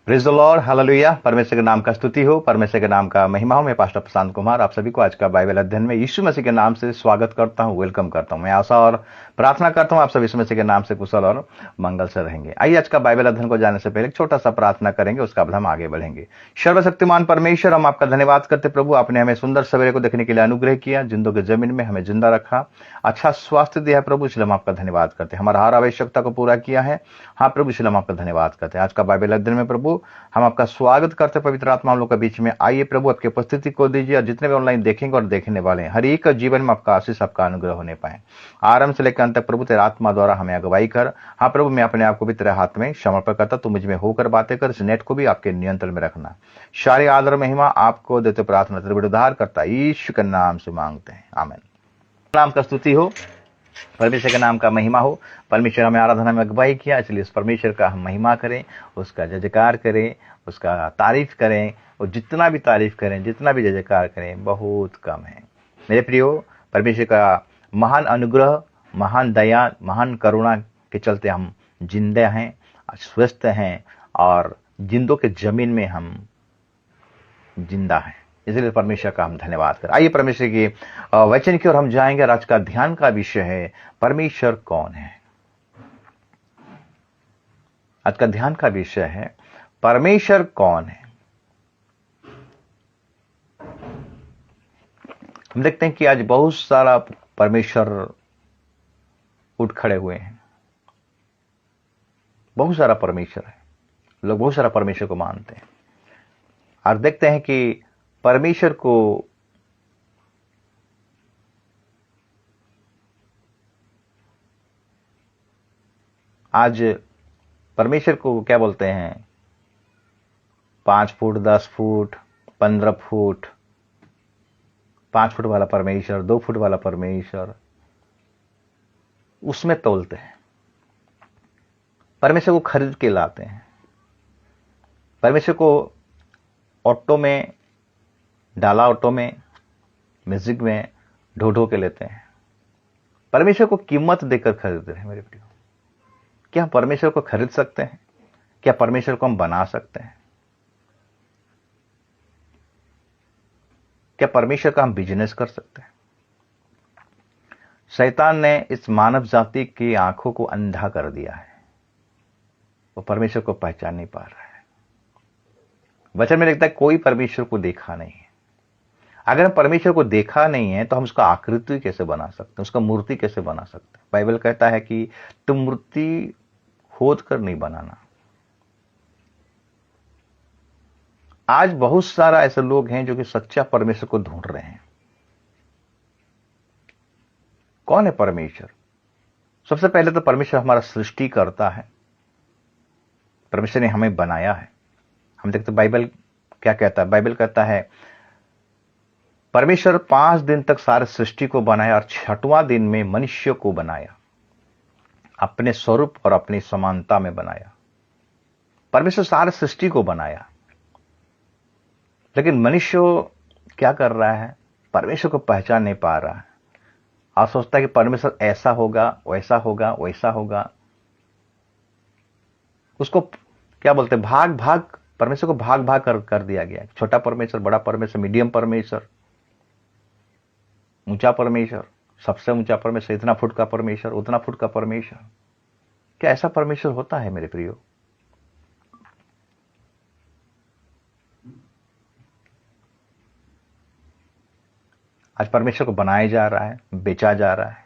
Praise the Lord, hallelujah. परमेश्वर के नाम का स्तुति हो, परमेश्वर के नाम का महिमा हो। मैं पास्टर प्रशांत कुमार आप सभी को आज का बाइबल अध्ययन में यीशु मसीह के नाम से स्वागत करता हूं, वेलकम करता हूं। मैं आशा और प्रार्थना करता हूं आप सब यीशु मसीह के नाम से कुशल और मंगल से रहेंगे। आइए आज का बाइबल अध्ययन को जाने से पहले एक छोटा सा प्रार्थना करेंगे, उसका बाद हम आगे बढ़ेंगे। सर्वशक्तिमान परमेश्वर, हम आपका धन्यवाद करते प्रभु, आपने हमें सुंदर सवेरे को देखने के लिए अनुग्रह किया, जिंदों के जमीन में हमें जिंदा रखा, अच्छा स्वास्थ्य दिया है प्रभु, इसलिए हम आपका धन्यवाद करते हैं। हमारा हर आवश्यकता को पूरा किया है, हाँ प्रभु, इसलिए हम आपका धन्यवाद करते हैं। आज का बाइबल अध्ययन में प्रभु हम आपका स्वागत करते, पवित्र आत्मा हम लोग के बीच में आइए प्रभु, आपकी उपस्थिति को दीजिए और जितने भी ऑनलाइन देखेंगे और देखने वाले हैं, हर एक का जीवन में आपका आशीष, आपका अनुग्रह होने पाए। आरंभ से लेकर अंत तक प्रभु तेरा आत्मा द्वारा हमें अगुवाई कर। हाँ प्रभु, मैं अपने आप को भी तेरे हाथ में समर्पण करता, तू मुझ में होकर बातें कर, इस नेट को भी आपके नियंत्रण में रखना। सारी आदर महिमा आपको देते, प्रार्थना तेरे उद्धार करता यीशु के नाम से मांगते हैं, आमीन। नाम का स्तुति हो, परमेश्वर के नाम का महिमा हो। परमेश्वर हमें आराधना में अगुवाई किया, इसलिए उस परमेश्वर का हम महिमा करें, उसका जय जयकार करें, उसका तारीफ करें। और जितना भी तारीफ करें, जितना भी जय जयकार करें, बहुत कम है। मेरे प्रियो, परमेश्वर का महान अनुग्रह, महान दया, महान करुणा के चलते हम जिंदे हैं, स्वस्थ हैं और जिंदों के जमीन में हम जिंदा हैं। इसलिए परमेश्वर का हम धन्यवाद करें। आइए परमेश्वर की वचन की ओर हम जाएंगे और आज का ध्यान का विषय है परमेश्वर कौन है। आज का ध्यान का विषय है परमेश्वर कौन है। हम देखते हैं कि आज बहुत सारा परमेश्वर उठ खड़े हुए हैं, बहुत सारा परमेश्वर है, लोग बहुत सारा परमेश्वर को मानते हैं और देखते हैं कि परमेश्वर को आज परमेश्वर को क्या बोलते हैं, 5 फुट, 10 फुट, 15 फुट, 5 फुट वाला परमेश्वर, 2 फुट वाला परमेश्वर, उसमें तोलते हैं। परमेश्वर को खरीद के लाते हैं, परमेश्वर को ऑटो में डाला, ऑटो में, म्यूजिक में ढो ढो के लेते हैं। परमेश्वर को कीमत देकर खरीदते हैं। मेरे प्रियो, क्या हम परमेश्वर को खरीद सकते हैं? क्या परमेश्वर को हम बना सकते हैं? क्या परमेश्वर का हम बिजनेस कर सकते हैं? शैतान ने इस मानव जाति की आंखों को अंधा कर दिया है, वो परमेश्वर को पहचान नहीं पा रहा है। वचन में लिखता है कोई परमेश्वर को देखा नहीं है। अगर हम परमेश्वर को देखा नहीं है तो हम उसका आकृति कैसे बना सकते हैं, उसका मूर्ति कैसे बना सकते हैं? बाइबल कहता है कि तुम मूर्ति खोद कर नहीं बनाना। आज बहुत सारा ऐसे लोग हैं जो कि सच्चा परमेश्वर को ढूंढ रहे हैं। कौन है परमेश्वर? सबसे पहले तो परमेश्वर हमारा सृष्टि करता है, परमेश्वर ने हमें बनाया है। हम देखते बाइबल क्या कहता है, बाइबल कहता है परमेश्वर 5 दिन तक सारे सृष्टि को बनाया और 6वां दिन में मनुष्य को बनाया, अपने स्वरूप और अपनी समानता में बनाया। परमेश्वर सारे सृष्टि को बनाया, लेकिन मनुष्य क्या कर रहा है? परमेश्वर को पहचान नहीं पा रहा है और सोचता है कि परमेश्वर ऐसा होगा, वैसा होगा, वैसा होगा। उसको क्या बोलते हैं, भाग भाग, परमेश्वर को भाग भाग कर दिया गया। छोटा परमेश्वर, बड़ा परमेश्वर, मीडियम परमेश्वर, ऊंचा परमेश्वर, सबसे ऊंचा परमेश्वर, इतना फुट का परमेश्वर, उतना फुट का परमेश्वर। क्या ऐसा परमेश्वर होता है मेरे प्रियो? आज परमेश्वर को बनाया जा रहा है, बेचा जा रहा है।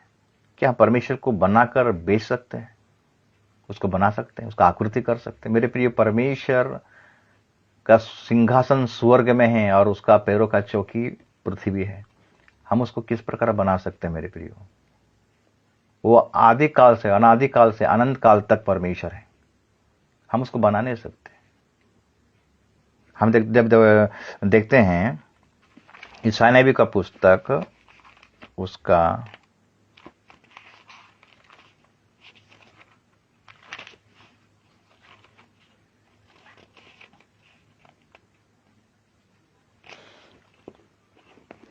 क्या परमेश्वर को बनाकर बेच सकते हैं? उसको बना सकते हैं, उसका आकृति कर सकते हैं? मेरे प्रिय, परमेश्वर का सिंहासन स्वर्ग में है और उसका पैरों का चौकी पृथ्वी है। हम उसको किस प्रकार बना सकते हैं मेरे प्रियो? वो आदि काल से, अनादि काल से अनंत काल तक परमेश्वर है, हम उसको बना नहीं सकते। हम जब देखते हैं ईसाई नबी का पुस्तक, उसका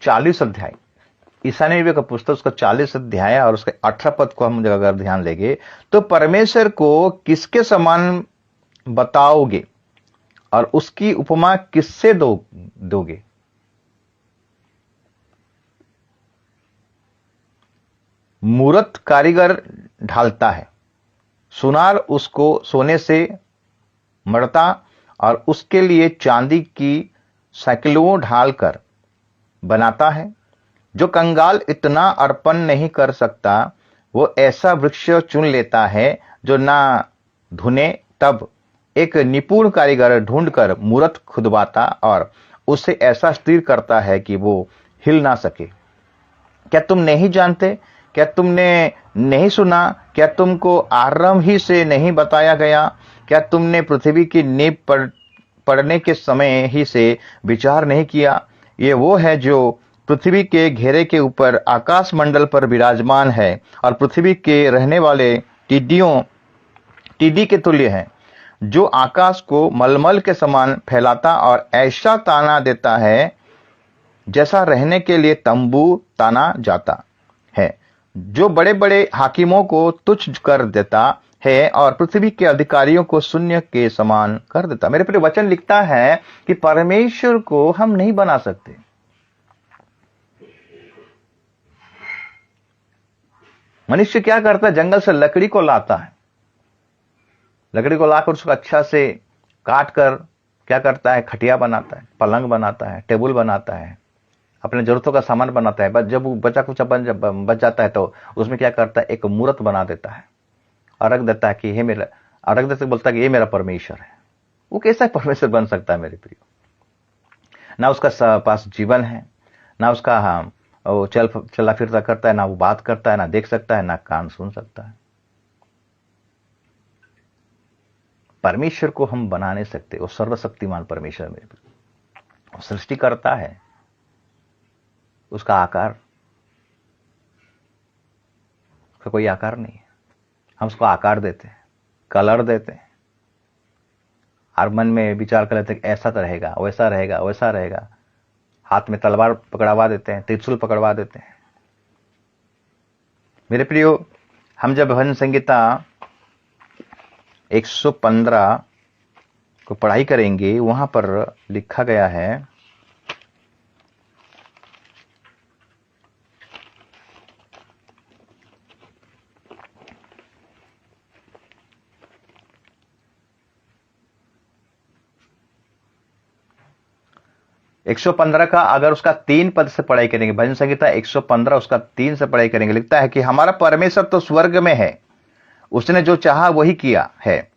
40 अध्याय, ईसाई नबी का पुस्तक उसका 40 अध्याय और उसके 18 पद को हम अगर ध्यान लेंगे तो परमेश्वर को किसके समान बताओगे? और उसकी उपमा किससे दोगे? मूरत कारीगर ढालता है, सुनार उसको सोने से मढ़ता और उसके लिए चांदी की साइकिलों ढालकर बनाता है। जो कंगाल इतना अर्पण नहीं कर सकता, वो ऐसा वृक्ष चुन लेता है जो ना धुने। तब एक निपुण कारीगर ढूंढकर मूरत खुदवाता और उसे ऐसा स्थिर करता है कि वो हिल ना सके। क्या तुम नहीं जानते? क्या तुमने नहीं सुना? क्या तुमको आरंभ ही से नहीं बताया गया? क्या तुमने पृथ्वी की नींव पड़ने के समय ही से विचार नहीं किया? ये वो है जो पृथ्वी के घेरे के ऊपर आकाश मंडल पर विराजमान है और पृथ्वी के रहने वाले टिड्डी के तुल्य है, जो आकाश को मलमल के समान फैलाता और ऐसा ताना देता है जैसा रहने के लिए तंबू ताना जाता है, जो बड़े बड़े हाकिमों को तुच्छ कर देता है और पृथ्वी के अधिकारियों को शून्य के समान कर देता। मेरे प्रिय, वचन लिखता है कि परमेश्वर को हम नहीं बना सकते। मनुष्य क्या करता है? जंगल से लकड़ी को लाता है, लकड़ी को लाकर उसको अच्छा से काट कर क्या करता है? खटिया बनाता है, पलंग बनाता है, टेबल बनाता है, अपने जरूरतों का सामान बनाता है। जब वो बचा कुछ बच जाता है तो उसमें क्या करता है? एक मूर्त बना देता है और रख देता है कि हे मेरा, और रख देते बोलता है कि ये मेरा परमेश्वर है। वो कैसा परमेश्वर बन सकता है मेरे प्रिय? ना उसका पास जीवन है, ना उसका वो चला फिरता करता है, ना वो बात करता है, ना देख सकता है, ना कान सुन सकता है। परमेश्वर को हम बना नहीं सकते। वो सर्वशक्तिमान परमेश्वर मेरे प्रिय, वो सृष्टि करता है। उसका आकार, उसका कोई आकार नहीं है। हम उसको आकार देते हैं, कलर देते हैं और मन में विचार कर लेते हैं कि ऐसा तो रहेगा, वैसा रहेगा, वैसा रहेगा। हाथ में तलवार पकड़वा देते हैं, त्रिशूल पकड़वा देते हैं। मेरे प्रियो, हम जब भजन संगीता 115 को पढ़ाई करेंगे, वहां पर लिखा गया है, एक 115 का अगर उसका 3 पद से पढ़ाई करेंगे, भजन संगीता 115 उसका 3 से पढ़ाई करेंगे, लिखता है कि हमारा परमेश्वर तो स्वर्ग में है, उसने जो चाहा वही किया है।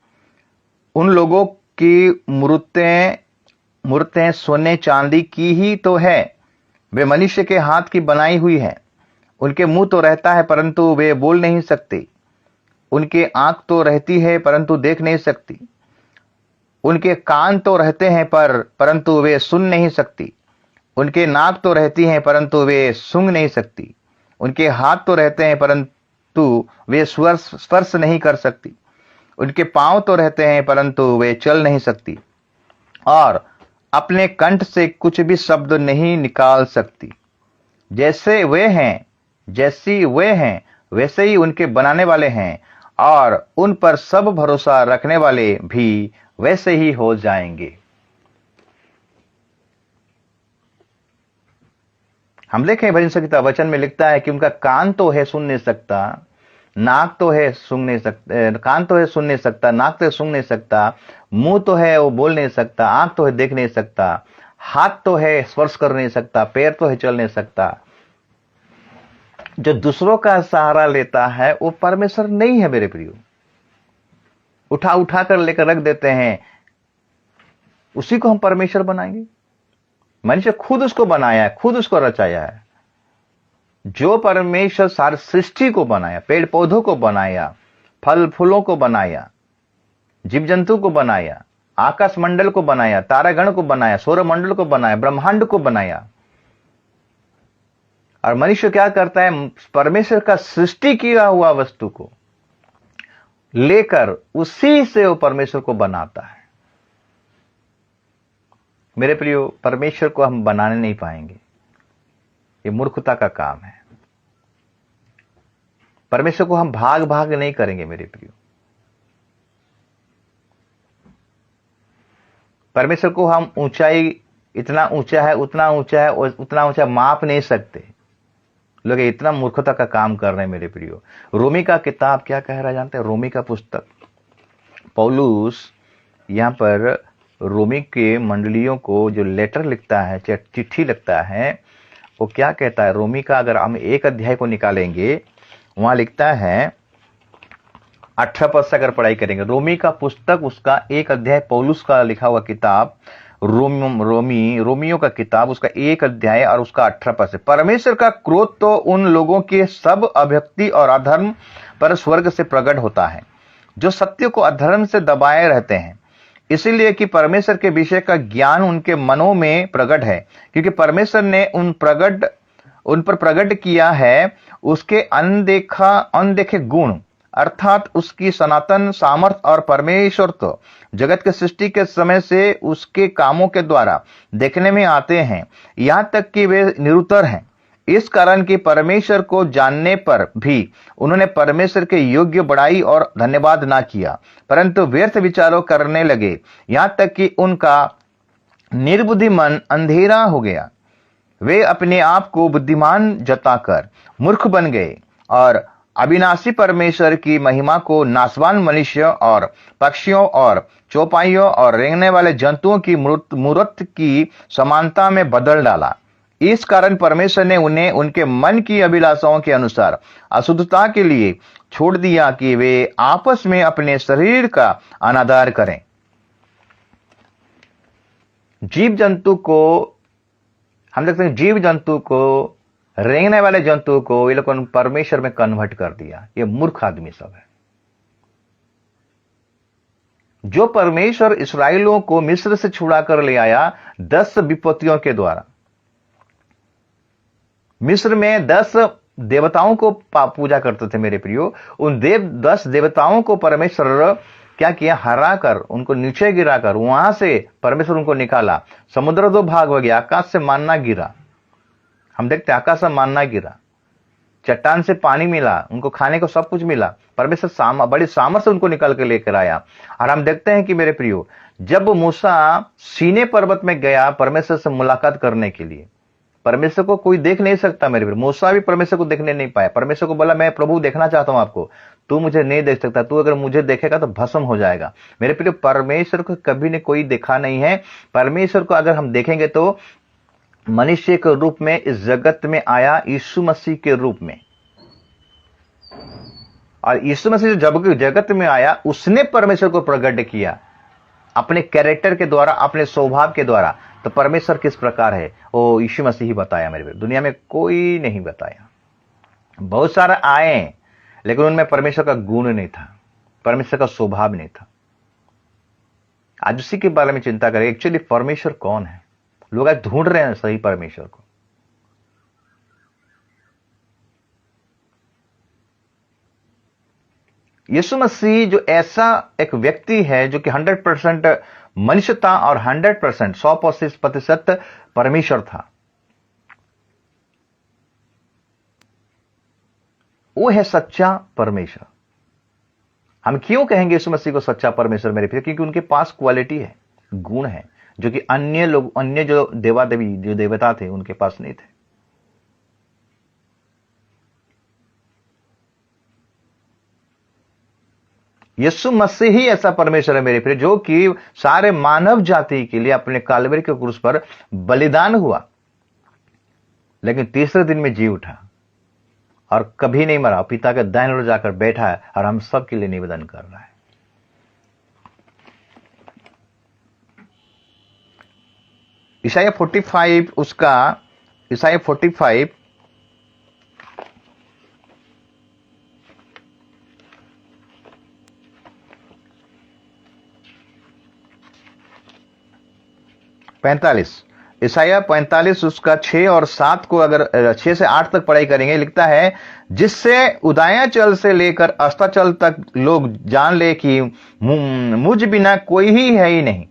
उन लोगों की मूर्तें सोने चांदी की ही तो है, वे मनुष्य के हाथ की बनाई हुई है। उनके मुंह तो रहता है परंतु वे बोल नहीं सकते, उनके आंख तो रहती है परंतु देख नहीं सकती, उनके कान तो रहते हैं परंतु वे सुन नहीं सकती, उनके नाक तो रहती हैं परंतु वे सूंघ नहीं सकती, उनके हाथ तो रहते हैं परंतु वे स्पर्श नहीं कर सकती, उनके पांव तो रहते हैं परंतु वे चल नहीं सकती, और अपने कंठ से कुछ भी शब्द नहीं निकाल सकती। जैसी वे हैं वैसे ही उनके बनाने वाले हैं, और उन पर सब भरोसा रखने वाले भी वैसे ही हो जाएंगे। हम देखें भजन संगीता वचन में लिखता है कि उनका कान तो है, सुन नहीं सकता, नाक तो है, सूंघ नहीं सकता, कान तो है, सुन नहीं सकता, नाक तो है, सूंघ नहीं सकता, मुंह तो है, वो बोल नहीं सकता, आंख तो है, देख नहीं सकता, हाथ तो है, स्पर्श कर नहीं सकता, पैर तो है, चल नहीं सकता। जो दूसरों का सहारा लेता है वो परमेश्वर नहीं है मेरे प्रियो। उठा उठा कर लेकर रख देते हैं, उसी को हम परमेश्वर बनाएंगे? मनुष्य खुद उसको बनाया है, खुद उसको रचाया है। जो परमेश्वर सारी सृष्टि को बनाया, पेड़ पौधों को बनाया, फल फूलों को बनाया, जीव जंतु को बनाया, आकाश मंडल को बनाया, तारागण को बनाया, सौर मंडल को बनाया, ब्रह्मांड को बनाया, और मनुष्य क्या करता है? परमेश्वर का सृष्टि किया हुआ वस्तु को लेकर उसी से वो परमेश्वर को बनाता है। मेरे प्रियो, परमेश्वर को हम बनाने नहीं पाएंगे, ये मूर्खता का काम है। परमेश्वर को हम भाग भाग नहीं करेंगे मेरे प्रियो। परमेश्वर को हम ऊंचाई, इतना ऊंचा है, उतना ऊंचा है, उतना ऊंचा माप नहीं सकते। लोग इतना मूर्खता का काम कर रहे हैं मेरे प्रियो। रोमी का किताब क्या कह रहा है जानते हैं? रोमी का पुस्तक, पौलुस यहाँ पर रोमी के मंडलियों को जो लेटर लिखता है, चिट्ठी लिखता है, वो क्या कहता है? रोमी का अगर हम एक अध्याय को निकालेंगे, वहां लिखता है 18 पद से अगर पढ़ाई करेंगे, रोमी का पुस्तक उसका एक अध्याय, पौलुस का लिखा हुआ किताब रोमियो का किताब, उसका एक अध्याय और उसका 18 पद से, परमेश्वर का क्रोध तो उन लोगों के सब अभक्ति और अधर्म पर स्वर्ग से प्रकट होता है जो सत्य को अधर्म से दबाए रहते हैं, इसीलिए कि परमेश्वर के विषय का ज्ञान उनके मनों में प्रकट है, क्योंकि परमेश्वर ने उन पर प्रकट किया है उसके अनदेखे गुण, अर्थात उसकी सनातन सामर्थ और परमेश्वर तो जगत के सृष्टि के समय से उसके कामों के द्वारा देखने में आते हैं, यहां तक कि वे निरुत्तर हैं। इस कारण कि परमेश्वर को जानने पर भी उन्होंने परमेश्वर के योग्य बड़ाई और धन्यवाद ना किया, परंतु व्यर्थ विचारों करने लगे, यहां तक कि उनका निर्बुद्धि मन अंधेरा हो गया। वे अपने आप को बुद्धिमान जताकर मूर्ख बन गए और अविनाशी परमेश्वर की महिमा को नासवान मनुष्य और पक्षियों और चौपाइयों और रेंगने वाले जंतुओं की मूर्त की समानता में बदल डाला। इस कारण परमेश्वर ने उन्हें उनके मन की अभिलाषाओं के अनुसार अशुद्धता के लिए छोड़ दिया कि वे आपस में अपने शरीर का अनादर करें। जीव जंतु को हम देखते हैं, जीव जंतु को, रेंगने वाले जंतु को ये लोगों ने परमेश्वर में कन्वर्ट कर दिया। ये मूर्ख आदमी सब है। जो परमेश्वर इस्राएलियों को मिस्र से छुड़ा कर ले आया 10 विपत्तियों के द्वारा। मिस्र में 10 देवताओं को पूजा करते थे मेरे प्रियो। उन 10 देवताओं को परमेश्वर क्या किया? हरा कर, उनको नीचे गिरा कर, वहां से परमेश्वर उनको निकाला। समुद्र 2 भाग हो गया, आकाश से मानना गिरा। हम देखते हैं आकाश से मानना गिरा, चट्टान से पानी मिला, उनको खाने को सब कुछ मिला। परमेश्वर बड़ी सामर्थ से उनको निकल के लेकर आया। और हम देखते हैं कि मेरे प्रियो, जब मूसा सीने पर्वत में गया परमेश्वर से मुलाकात करने के लिए, परमेश्वर को कोई देख नहीं सकता मेरे प्रियो। मूसा भी परमेश्वर को देखने नहीं पाया। परमेश्वर को बोला, मैं प्रभु देखना चाहता हूं आपको, तू मुझे नहीं देख सकता, तू अगर मुझे देखेगा तो भस्म हो जाएगा। मेरे प्रियो, परमेश्वर को कभी ने कोई देखा नहीं है। परमेश्वर को अगर हम देखेंगे तो मनुष्य के रूप में इस जगत में आया, यीशु मसीह के रूप में। और यीशु मसीह जब जगत में आया, उसने परमेश्वर को प्रकट किया अपने कैरेक्टर के द्वारा, अपने स्वभाव के द्वारा। तो परमेश्वर किस प्रकार है वो यीशु मसीह ही बताया मेरे भाई, दुनिया में कोई नहीं बताया। बहुत सारे आए लेकिन उनमें परमेश्वर का गुण नहीं था, परमेश्वर का स्वभाव नहीं था। आज उसी के बारे में चिंता करें, एक्चुअली परमेश्वर कौन है। लोग आज ढूंढ रहे हैं सही परमेश्वर को। यीशु मसीह जो ऐसा एक व्यक्ति है जो कि 100% मनुष्य था और 100% 100% परमेश्वर था, वो है सच्चा परमेश्वर। हम क्यों कहेंगे यीशु मसीह को सच्चा परमेश्वर मेरे प्रिय? क्योंकि उनके पास क्वालिटी है, गुण है, जो कि अन्य जो देवी जो देवता थे उनके पास नहीं थे। यीशु मसीह ही ऐसा परमेश्वर है मेरे प्रिय, जो कि सारे मानव जाति के लिए अपने कालवरी के क्रूस पर बलिदान हुआ, लेकिन तीसरे दिन में जी उठा और कभी नहीं मरा, पिता के दाहिने ओर जाकर बैठा है और हम सब के लिए निवेदन कर रहा है। ईसाया 45 ईसाया 45 उसका 6 और 7 को अगर 6 से 8 तक पढ़ाई करेंगे, लिखता है, जिससे उदयाचल से लेकर अस्ताचल तक लोग जान ले कि मुझ बिना कोई ही है ही नहीं।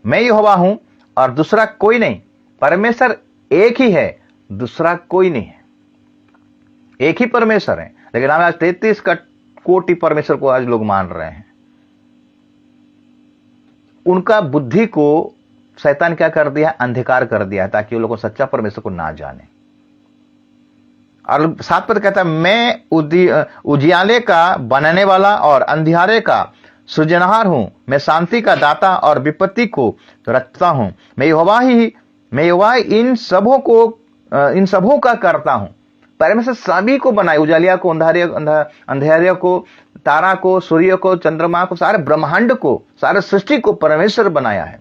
मैं यहोवा हूं और दूसरा कोई नहीं। परमेश्वर एक ही है, दूसरा कोई नहीं है। एक ही परमेश्वर है, लेकिन हम आज 33 कोटि परमेश्वर को आज लोग मान रहे हैं। उनका बुद्धि को शैतान क्या कर दिया, अंधकार कर दिया है, ताकि वो लोग सच्चा परमेश्वर को ना जाने। और 7 पद कहता है, मैं उजियाले का बनाने वाला और अंधियारे का सृजनहार हूं, मैं शांति का दाता और विपत्ति को रचता हूं, मैं यहोवा इन सबों का करता हूं। परमेश्वर सभी को बनाए, उजालिया को, अंधेरिया को, तारा को, सूर्य को, चंद्रमा को, सारे ब्रह्मांड को, सारे सृष्टि को परमेश्वर बनाया है।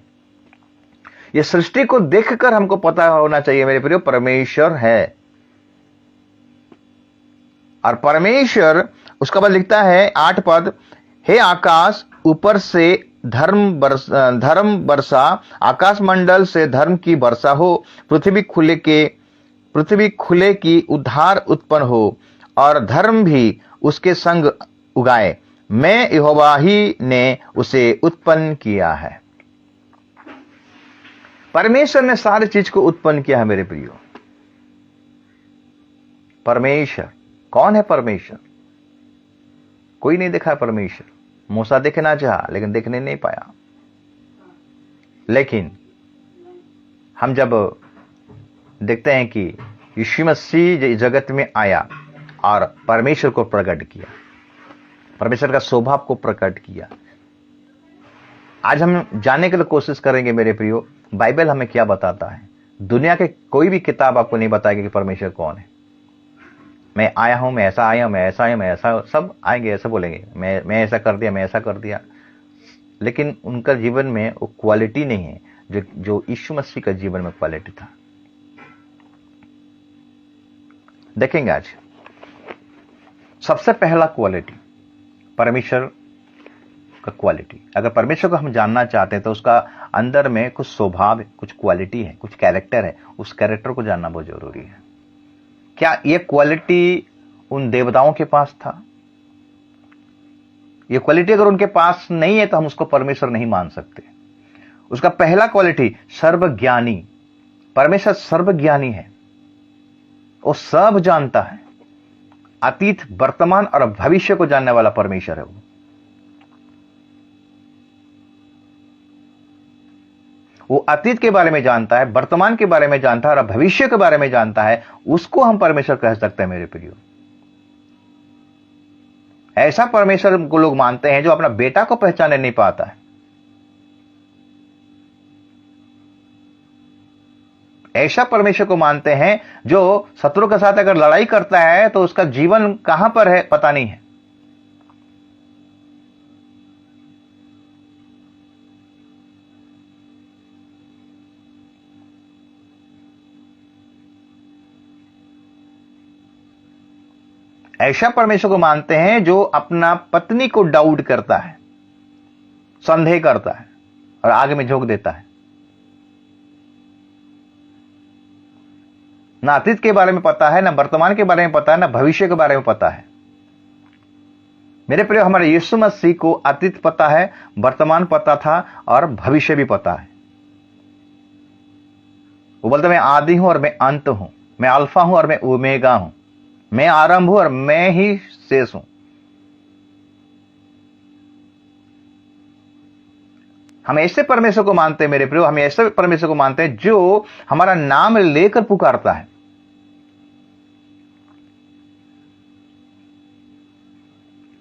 ये सृष्टि को देखकर हमको पता होना चाहिए मेरे प्रियो, परमेश्वर है। और परमेश्वर, उसका बाद लिखता है 8 पद, हे आकाश ऊपर से धर्म वर्षा, आकाश मंडल से धर्म की वर्षा हो, पृथ्वी खुले की उद्धार उत्पन्न हो, और धर्म भी उसके संग उगाए, मैं यहोवा ही ने उसे उत्पन्न किया है। परमेश्वर ने सारी चीज को उत्पन्न किया है मेरे प्रियो। परमेश्वर कौन है? परमेश्वर कोई नहीं देखा है। परमेश्वर मूसा देखना चाहा लेकिन देखने नहीं पाया। लेकिन हम जब देखते हैं कि यीशु मसीह जगत में आया और परमेश्वर को प्रकट किया, परमेश्वर का स्वभाव को प्रकट किया, आज हम जानने के लिए कोशिश करेंगे मेरे प्रियो, बाइबल हमें क्या बताता है। दुनिया के कोई भी किताब आपको नहीं बताएगी कि परमेश्वर कौन है। मैं आया हूं, मैं ऐसा आया, मैं ऐसा आया, मैं ऐसा, सब आएंगे ऐसा बोलेंगे, मैं ऐसा कर दिया, मैं ऐसा कर दिया, लेकिन उनका जीवन में वो क्वालिटी नहीं है जो यीशु मसीह का जीवन में क्वालिटी था। देखेंगे आज सबसे पहला क्वालिटी परमेश्वर का क्वालिटी। अगर परमेश्वर को हम जानना चाहते हैं तो उसका अंदर में कुछ स्वभाव, कुछ क्वालिटी है, कुछ कैरेक्टर है, उस कैरेक्टर को जानना बहुत जरूरी है। क्या ये क्वालिटी उन देवताओं के पास था? ये क्वालिटी अगर उनके पास नहीं है तो हम उसको परमेश्वर नहीं मान सकते। उसका पहला क्वालिटी सर्वज्ञानी। परमेश्वर सर्वज्ञानी है, वो सब जानता है। अतीत, वर्तमान और भविष्य को जानने वाला परमेश्वर है वो अतीत के बारे में जानता है, वर्तमान के बारे में जानता है और भविष्य के बारे में जानता है। उसको हम परमेश्वर कह सकते हैं मेरे प्रियो। ऐसा परमेश्वर को लोग मानते हैं जो अपना बेटा को पहचानने नहीं पाता है। ऐसा परमेश्वर को मानते हैं जो शत्रु के साथ अगर लड़ाई करता है तो उसका जीवन कहां पर है पता नहीं है। ऐसा परमेश्वर को मानते हैं जो अपना पत्नी को डाउट करता है, संदेह करता है और आग में झोंक देता है। ना अतीत के बारे में पता है, ना वर्तमान के बारे में पता है, ना भविष्य के बारे में पता है। मेरे प्रिय, हमारे यीशु मसीह को अतीत पता है, वर्तमान पता था और भविष्य भी पता है। वो बोलते मैं आदि हूं और मैं अंत हूं, मैं अल्फा हूं और मैं ओमेगा हूं, मैं आरंभ हूं और मैं ही शेष हूं। हम ऐसे परमेश्वर को मानते हैं मेरे प्रियो, हम ऐसे परमेश्वर को मानते हैं जो हमारा नाम लेकर पुकारता है।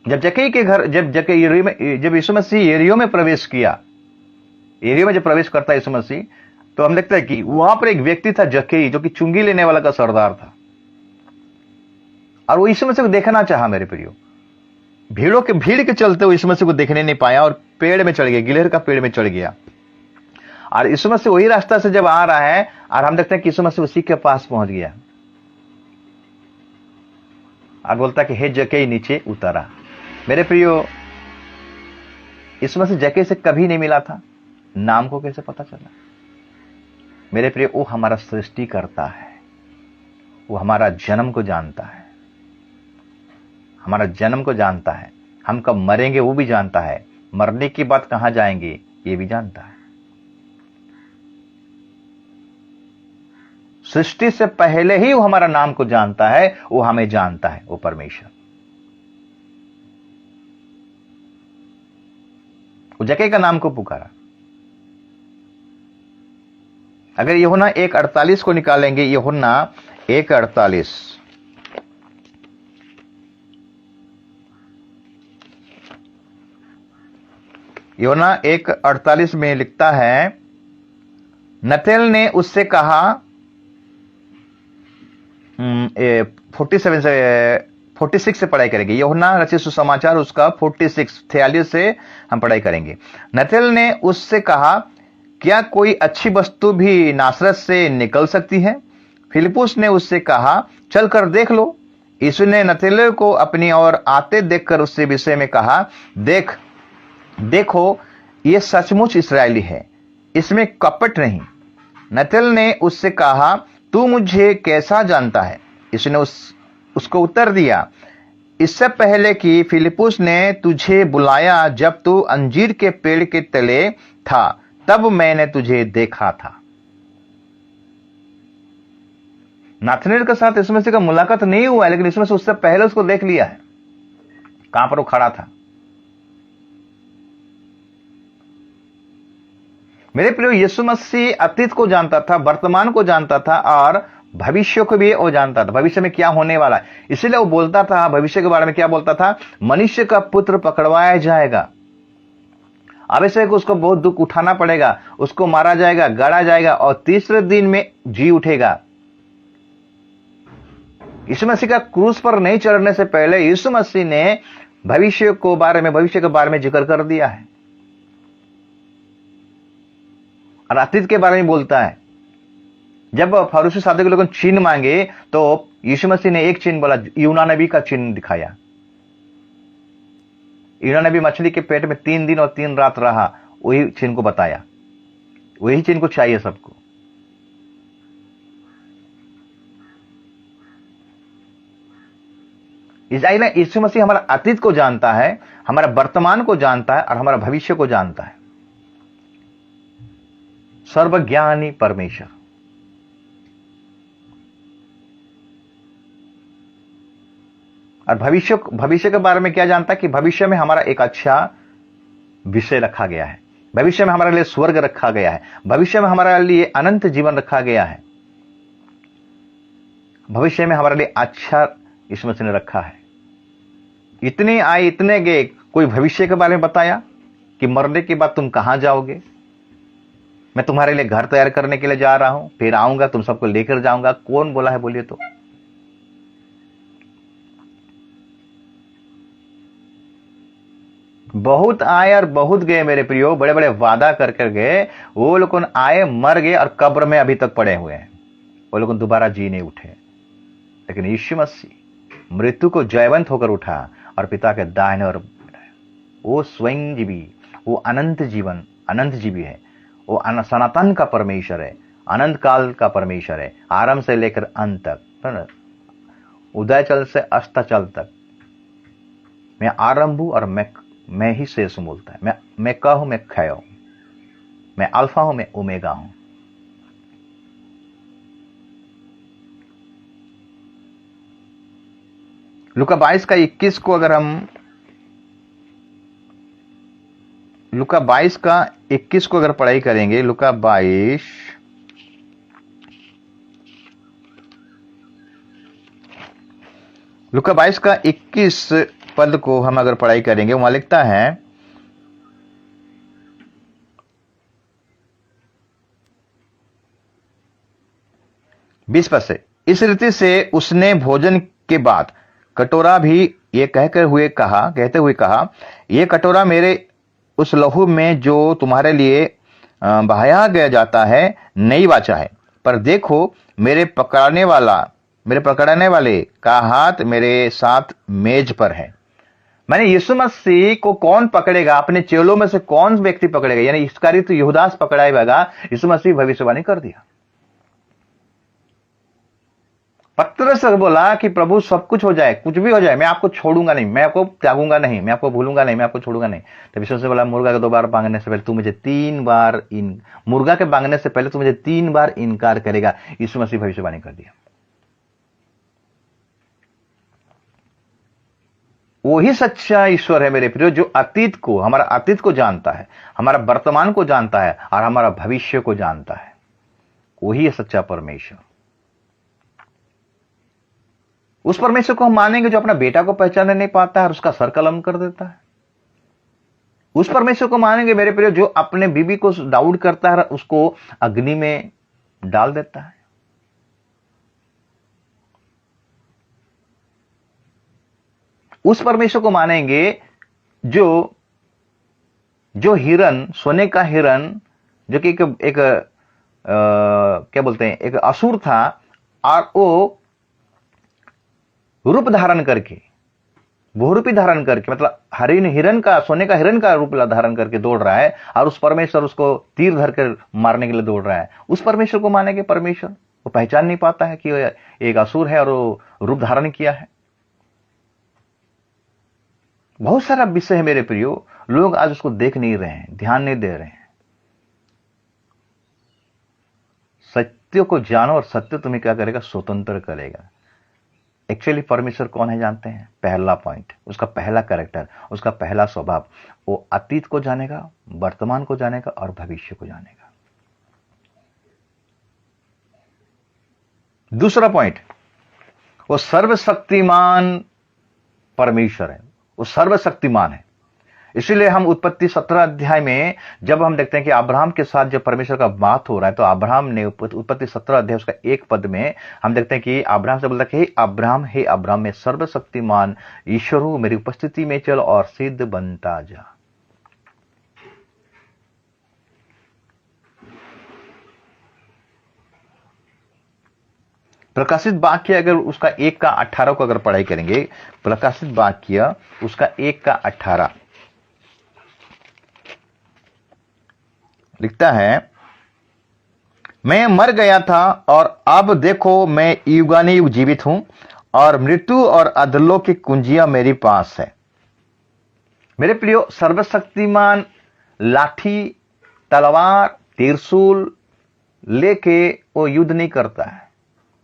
जब जक्कई के घर, जब यीशु मसीह यरीहो में प्रवेश किया, यरीहो में जब प्रवेश करता है यीशु मसीह, तो हम देखते हैं कि वहां पर एक व्यक्ति था जक्कई, जो कि चुंगी लेने वाला का सरदार था। और वो यीशु मसीह को देखना चाहा मेरे प्रियो। भीड़ के चलते वो यीशु मसीह को देखने नहीं पाया और पेड़ में चढ़ गया, गिलहर का पेड़ में चढ़ गया। और यीशु मसीह वही रास्ता से जब आ रहा है और हम देखते हैं कि यीशु मसीह उसी के पास पहुंच गया और बोलता कि हे जक्कई नीचे उतरा। मेरे प्रियो, यीशु मसीह जक्कई से कभी नहीं मिला था, नाम को कैसे पता चला? मेरे प्रियो, वो हमारा सृष्टि करता है, वो हमारा जन्म को जानता है, हमारा जन्म को जानता है, हम कब मरेंगे वो भी जानता है, मरने की बात कहां जाएंगे ये भी जानता है। सृष्टि से पहले ही वो हमारा नाम को जानता है, वो हमें जानता है, वो परमेश्वर। वो जक्कई का नाम को पुकारा, अगर यूहन्ना 1:48 को निकालेंगे, यूहन्ना 1:48, यूहन्ना 1:48 में लिखता है, नथानेल ने उससे कहा, 46 से पढ़ाई करेंगे, यूहन्ना रचित सुसमाचार उसका 46 से हम पढ़ाई करेंगे। नथानेल ने उससे कहा, क्या कोई अच्छी वस्तु भी नासरत से निकल सकती है? फिलिप्पुस ने उससे कहा, चल कर देख लो। यीशु ने नथानेल को अपनी ओर आते देखकर उससे विषय में कहा, देखो ये सचमुच इस्राएली है, इसमें कपट नहीं। नथानेल ने उससे कहा, तू मुझे कैसा जानता है? यीशु ने उसको उत्तर दिया, इससे पहले कि फिलिप्पुस ने तुझे बुलाया, जब तू अंजीर के पेड़ के तले था, तब मैंने तुझे देखा था। नाथानेल के साथ यीशु मसीह का मुलाकात नहीं हुआ है, लेकिन यीशु मसीह उससे पहले उसको देख लिया है। कहां पर वो खड़ा था? मेरे प्रियो, यीशु मसीह अतीत को जानता था, वर्तमान को जानता था और भविष्य को भी वो जानता था, भविष्य में क्या होने वाला है। इसलिए वो बोलता था, भविष्य के बारे में क्या बोलता था? मनुष्य का पुत्र पकड़वाया जाएगा, आवश्यक उसको बहुत दुख उठाना पड़ेगा, उसको मारा जाएगा, गाड़ा जाएगा और तीसरे दिन में जी उठेगा। यीशु मसीह का क्रूस पर नहीं चढ़ने से पहले यीशु मसीह ने भविष्य के बारे में जिक्र कर दिया है और अतीत के बारे में बोलता है। जब फरीसी साधु के लोगों ने चिन्ह मांगे तो यीशु मसीह ने एक चिन्ह बोला, यूना नबी का चिन्ह दिखाया। यूना नबी मछली के पेट में 3 दिन और 3 रात रहा, वही चिन्ह को बताया। वही चिन्ह को चाहिए सबको। इसलिए यीशु मसीह हमारा अतीत को जानता है, हमारा वर्तमान को जानता है और हमारा भविष्य को जानता है। सर्वज्ञानी परमेश्वर। और भविष्य के बारे में क्या जानता है? कि भविष्य में हमारा एक अच्छा विषय रखा गया है, भविष्य में हमारे लिए स्वर्ग रखा गया है, भविष्य में हमारे लिए अनंत जीवन रखा गया है, भविष्य में हमारे लिए अच्छा यीशु मसीह ने रखा है। इतने आए इतने गए, कोई भविष्य के बारे में बताया कि मरने के बाद तुम कहां जाओगे? मैं तुम्हारे लिए घर तैयार करने के लिए जा रहा हूं, फिर आऊंगा, तुम सबको लेकर जाऊंगा। कौन बोला है बोलिए तो? बहुत आए और बहुत गए मेरे प्रियो, बड़े बड़े वादा कर कर गए। वो लोग आए, मर गए और कब्र में अभी तक पड़े हुए हैं। वो लोग दोबारा जी नहीं उठे। लेकिन यीशु मसीह मृत्यु को जयवंत होकर उठा और पिता के दाहिने ओर बैठा। वो स्वयं जीवी, वो अनंत जीवी है। वो सनातन का परमेश्वर है, अनंत काल का परमेश्वर है, आरंभ से लेकर अंत तक, उदयचल से अस्ताचल तक। मैं आरंभ हूं और मैं ही शेष हूं बोलता है। मैं क हूं, मैं क्षय हूं, मैं अल्फा हूं, मैं ओमेगा हूं। लूका 22 का 21 को अगर हम लूका 22 का 21 को अगर पढ़ाई करेंगे, लूका 22 का 21 पद को हम अगर पढ़ाई करेंगे, वहां लिखता है, बीस पद से, इस रीति से उसने भोजन के बाद कटोरा भी ये कहते हुए कहा, ये कटोरा मेरे उस लहू में जो तुम्हारे लिए बहाया गया जाता है नई वाचा है। पर देखो, मेरे पकड़ने वाले का हाथ मेरे साथ मेज पर है। मैंने यीशु मसीह को कौन पकड़ेगा? अपने चेलों में से कौन व्यक्ति पकड़ेगा? यानी इसकारियोत यहूदास पकड़ाएगा। यीशु मसीह भविष्यवाणी कर दिया। पतरस से बोला कि प्रभु सब कुछ हो जाए, कुछ भी हो जाए, मैं आपको छोड़ूंगा नहीं, मैं आपको त्यागूंगा नहीं, मैं आपको भूलूंगा नहीं, मैं आपको छोड़ूंगा नहीं। तो यीशु से बोला, मुर्गा के 2 बार मांगने से पहले तू मुझे 3 बार मुर्गा के मांगने से पहले तू मुझे 3 बार इनकार करेगा। यीशु मसीह भविष्यवाणी कर दिया। वही सच्चा ईश्वर है मेरे प्रियो, जो हमारा अतीत को जानता है, हमारा वर्तमान को जानता है और हमारा भविष्य को जानता है। वही है सच्चा परमेश्वर। उस परमेश्वर को हम मानेंगे जो अपना बेटा को पहचानने नहीं पाता है और उसका सर कलम कर देता है। उस परमेश्वर को मानेंगे मेरे प्रिय जो अपने बीबी को डाउट करता है, उसको अग्नि में डाल देता है। उस परमेश्वर को मानेंगे जो हिरन, सोने का हिरन, जो कि एक क्या बोलते हैं, एक असुर था, और वो रूप धारण करके, बहुरूपी धारण करके, मतलब हिरन का, सोने का हिरन का रूप धारण करके दौड़ रहा है, और उस परमेश्वर उसको तीर धर कर मारने के लिए दौड़ रहा है। उस परमेश्वर को मानेंगे परमेश्वर, वो पहचान नहीं पाता है कि वो एक असुर है और वो रूप धारण किया है। बहुत सारा विषय है मेरे प्रियो, लोग आज उसको देख नहीं रहे हैं, ध्यान नहीं दे रहे हैं। सत्य को जानो और सत्य तुम्हें क्या करेगा, स्वतंत्र करेगा। एक्चुअली परमेश्वर कौन है जानते हैं? पहला पॉइंट, उसका पहला कैरेक्टर, उसका पहला स्वभाव, वो अतीत को जानेगा, वर्तमान को जानेगा और भविष्य को जानेगा। दूसरा पॉइंट, वो सर्वशक्तिमान परमेश्वर है, वो सर्वशक्तिमान है। इसीलिए हम उत्पत्ति 17 अध्याय में जब हम देखते हैं कि अब्राहम के साथ जब परमेश्वर का बात हो रहा है, तो अब्राहम ने उत्पत्ति 17 अध्याय उसका एक पद में हम देखते हैं कि अब्राहम से बोलता है कि हे अब्राहम, मैं सर्वशक्तिमान ईश्वर हूं, मेरी उपस्थिति में चल और सिद्ध बनता जा। प्रकाशित वाक्य अगर उसका 1:18 को अगर पढ़ाई करेंगे, प्रकाशित वाक्य उसका 1:18 लिखता है, मैं मर गया था और अब देखो मैं युगानुयुग जीवित हूं और मृत्यु और अधलोक की कुंजियां मेरे पास है। मेरे प्रियो, सर्वशक्तिमान लाठी, तलवार, त्रिशूल लेके वो युद्ध नहीं करता है,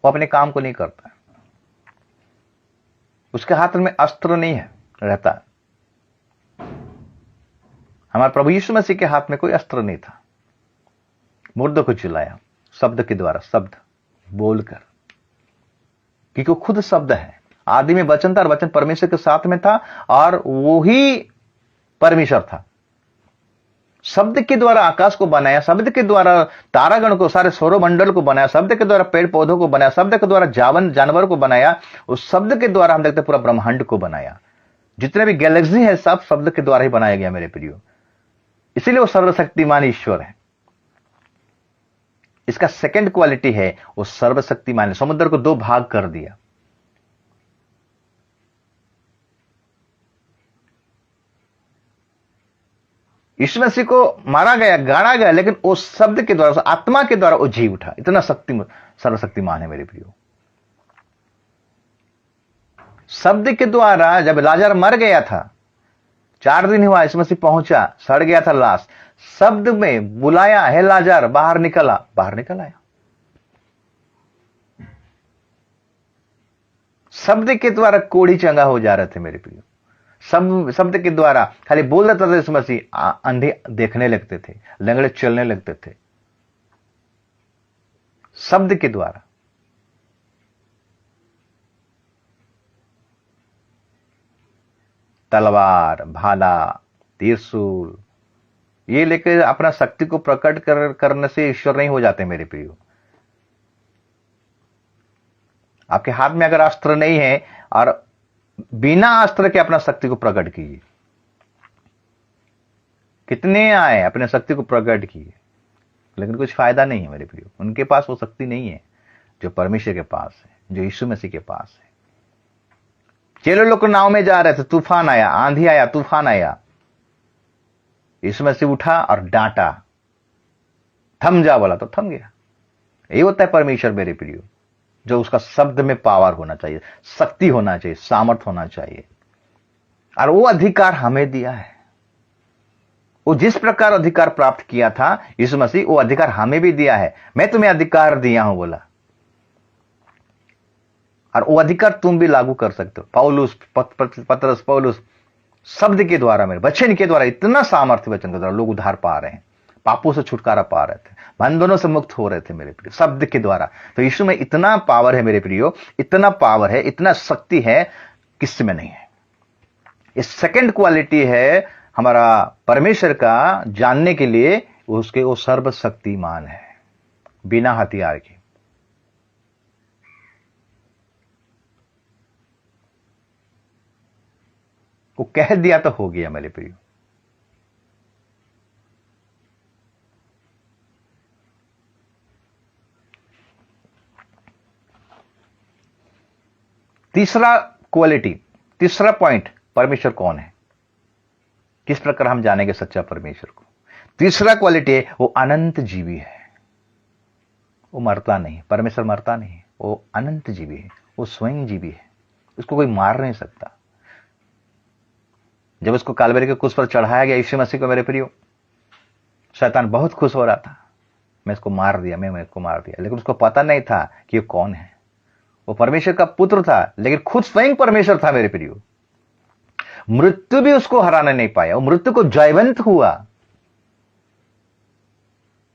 वो अपने काम को नहीं करता है। उसके हाथ में अस्त्र नहीं है रहता। हमारे प्रभु यीशु मसीह के हाथ में कोई अस्त्र नहीं था। मुर्दों को चिल्लाया शब्द के द्वारा, शब्द बोलकर, क्योंकि वो खुद शब्द है। आदि में वचन था और वचन परमेश्वर के साथ में था और वो ही परमेश्वर था। शब्द के द्वारा आकाश को बनाया, शब्द के द्वारा तारागण को, सारे सौरमंडल को बनाया, शब्द के द्वारा पेड़ पौधों को बनाया, शब्द के द्वारा जानवर को बनाया, उस शब्द के द्वारा हम देखते हैं पूरा ब्रह्मांड को बनाया। जितने भी गैलेक्सी है सब शब्द के द्वारा ही बनाया गया मेरे प्रियो। इसीलिए वो सर्वशक्तिमान ईश्वर है। इसका सेकंड क्वालिटी है, वो सर्वशक्तिमान है। समुद्र को 2 भाग कर दिया। यीशु मसीह को मारा गया, गाड़ा गया, लेकिन उस शब्द के द्वारा, आत्मा के द्वारा वो जी उठा। इतना सर्वशक्तिमान है मेरे प्रियो। शब्द के द्वारा जब लाजर मर गया था, 4 दिन हुआ, यीशु मसीह पहुंचा, सड़ गया था लाश, शब्द में बुलाया, हे लाजर बाहर निकला, बाहर निकल आया। शब्द के द्वारा कोढ़ी चंगा हो जा रहे थे मेरे प्रियो। शब्द के द्वारा खाली बोल रहा था यीशु मसीह, अंधे देखने लगते थे, लंगड़े चलने लगते थे, शब्द के द्वारा। तलवार, भाला, त्रिशूल ये लेकर अपना शक्ति को प्रकट करने से ईश्वर नहीं हो जाते मेरे प्रियो। आपके हाथ में अगर अस्त्र नहीं है और बिना अस्त्र के अपना शक्ति को प्रकट कीजिए। कितने आए अपने शक्ति को प्रकट किए, लेकिन कुछ फायदा नहीं है मेरे प्रियो। उनके पास वो शक्ति नहीं है जो परमेश्वर के पास है, जो यीशु मसीह के पास है। चेले लोग नाव में जा रहे थे, तूफान आया, आंधी आया, तूफान आया, यीशु मसीह उठा और डांटा, थम जा बोला तो थम गया। यही होता है परमेश्वर मेरे प्रियो, जो उसका शब्द में पावर होना चाहिए, शक्ति होना चाहिए, सामर्थ होना चाहिए। और वो अधिकार हमें दिया है। वो जिस प्रकार अधिकार प्राप्त किया था यीशु मसीह, वो अधिकार हमें भी दिया है। मैं तुम्हें अधिकार दिया हूं बोला, और वो अधिकार तुम भी लागू कर सकते हो। पतरस पौलुस शब्द के द्वारा, मेरे वचन के द्वारा, इतना सामर्थ्य वचन के द्वारा लोग उद्धार पा रहे हैं, पापों से छुटकारा पा रहे थे, बंधनों से मुक्त हो रहे थे मेरे प्रियो, शब्द के द्वारा। तो यीशु में इतना पावर है मेरे प्रियो, इतना पावर है, इतना शक्ति है, किसी में नहीं है। इस सेकंड क्वालिटी है हमारा परमेश्वर का जानने के लिए, उसके वो सर्वशक्तिमान है, बिना हथियार के। वो कह दिया तो हो गया मेरे प्रियो। तीसरा क्वालिटी, तीसरा पॉइंट, परमेश्वर कौन है, किस प्रकार हम जानेंगे सच्चा परमेश्वर को। तीसरा क्वालिटी है वो अनंत जीवी है, वो मरता नहीं। परमेश्वर मरता नहीं, वो अनंत जीवी है, वो स्वयं जीवी है, उसको कोई मार नहीं सकता। जब उसको कालवरी के क्रूस पर चढ़ाया गया यीशु मसीह को मेरे प्रियो, शैतान बहुत खुश हो रहा था, मैं इसको मार दिया, मैं इसको मार दिया। लेकिन उसको पता नहीं था कि ये कौन है। वो परमेश्वर का पुत्र था, लेकिन खुद स्वयं परमेश्वर था मेरे प्रियो। मृत्यु भी उसको हराने नहीं पाया, वो मृत्यु को जयवंत हुआ।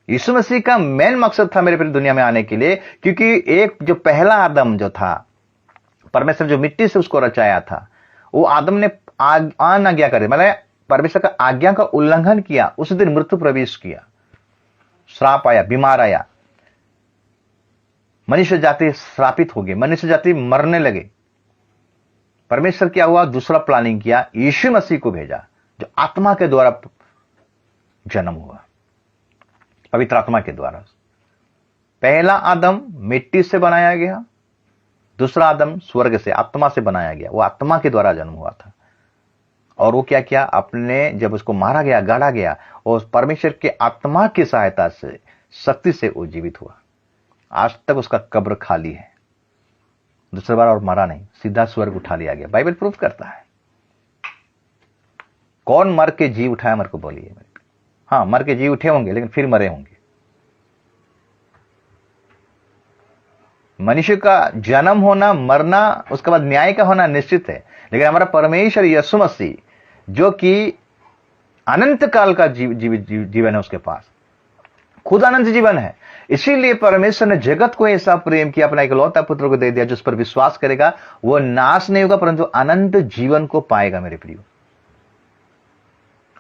यीशु मसीह का मेन मकसद था मेरे प्रिय दुनिया में आने के लिए, क्योंकि एक जो पहला आदम जो था, परमेश्वर जो मिट्टी से उसको रचाया था, वो आदम ने अनाज्ञा करे, मतलब परमेश्वर का आज्ञा का उल्लंघन किया, उस दिन मृत्यु प्रवेश किया, श्राप आया, बीमार आया, मनुष्य जाति श्रापित हो गई, मनुष्य जाति मरने लगे। परमेश्वर क्या हुआ, दूसरा प्लानिंग किया, यीशु मसीह को भेजा, जो आत्मा के द्वारा जन्म हुआ, पवित्र आत्मा के द्वारा। पहला आदम मिट्टी से बनाया गया, दूसरा आदम स्वर्ग से, आत्मा से बनाया गया, वो आत्मा के द्वारा जन्म हुआ था। और वो क्या किया, अपने जब उसको मारा गया, गाड़ा गया, और परमेश्वर के आत्मा की सहायता से, शक्ति से वो जीवित हुआ। आज तक उसका कब्र खाली है, दूसरी बार और मरा नहीं, सीधा स्वर्ग उठा लिया गया। बाइबल प्रूफ करता है। कौन मर के जी उठाया, मेरे को बोलिए। हाँ, मर के जी उठे होंगे, लेकिन फिर मरे होंगे। मनुष्य का जन्म होना, मरना, उसके बाद न्याय का होना निश्चित है, लेकिन हमारा परमेश्वर यीशु मसीह जो कि अनंत काल का जीवन है, उसके पास खुद अनंत जीवन है। इसीलिए परमेश्वर ने जगत को ऐसा प्रेम किया, अपना इकलौता पुत्र को दे दिया, जिस पर विश्वास करेगा वो नाश नहीं होगा, परंतु अनंत जीवन को पाएगा। मेरे प्रियो,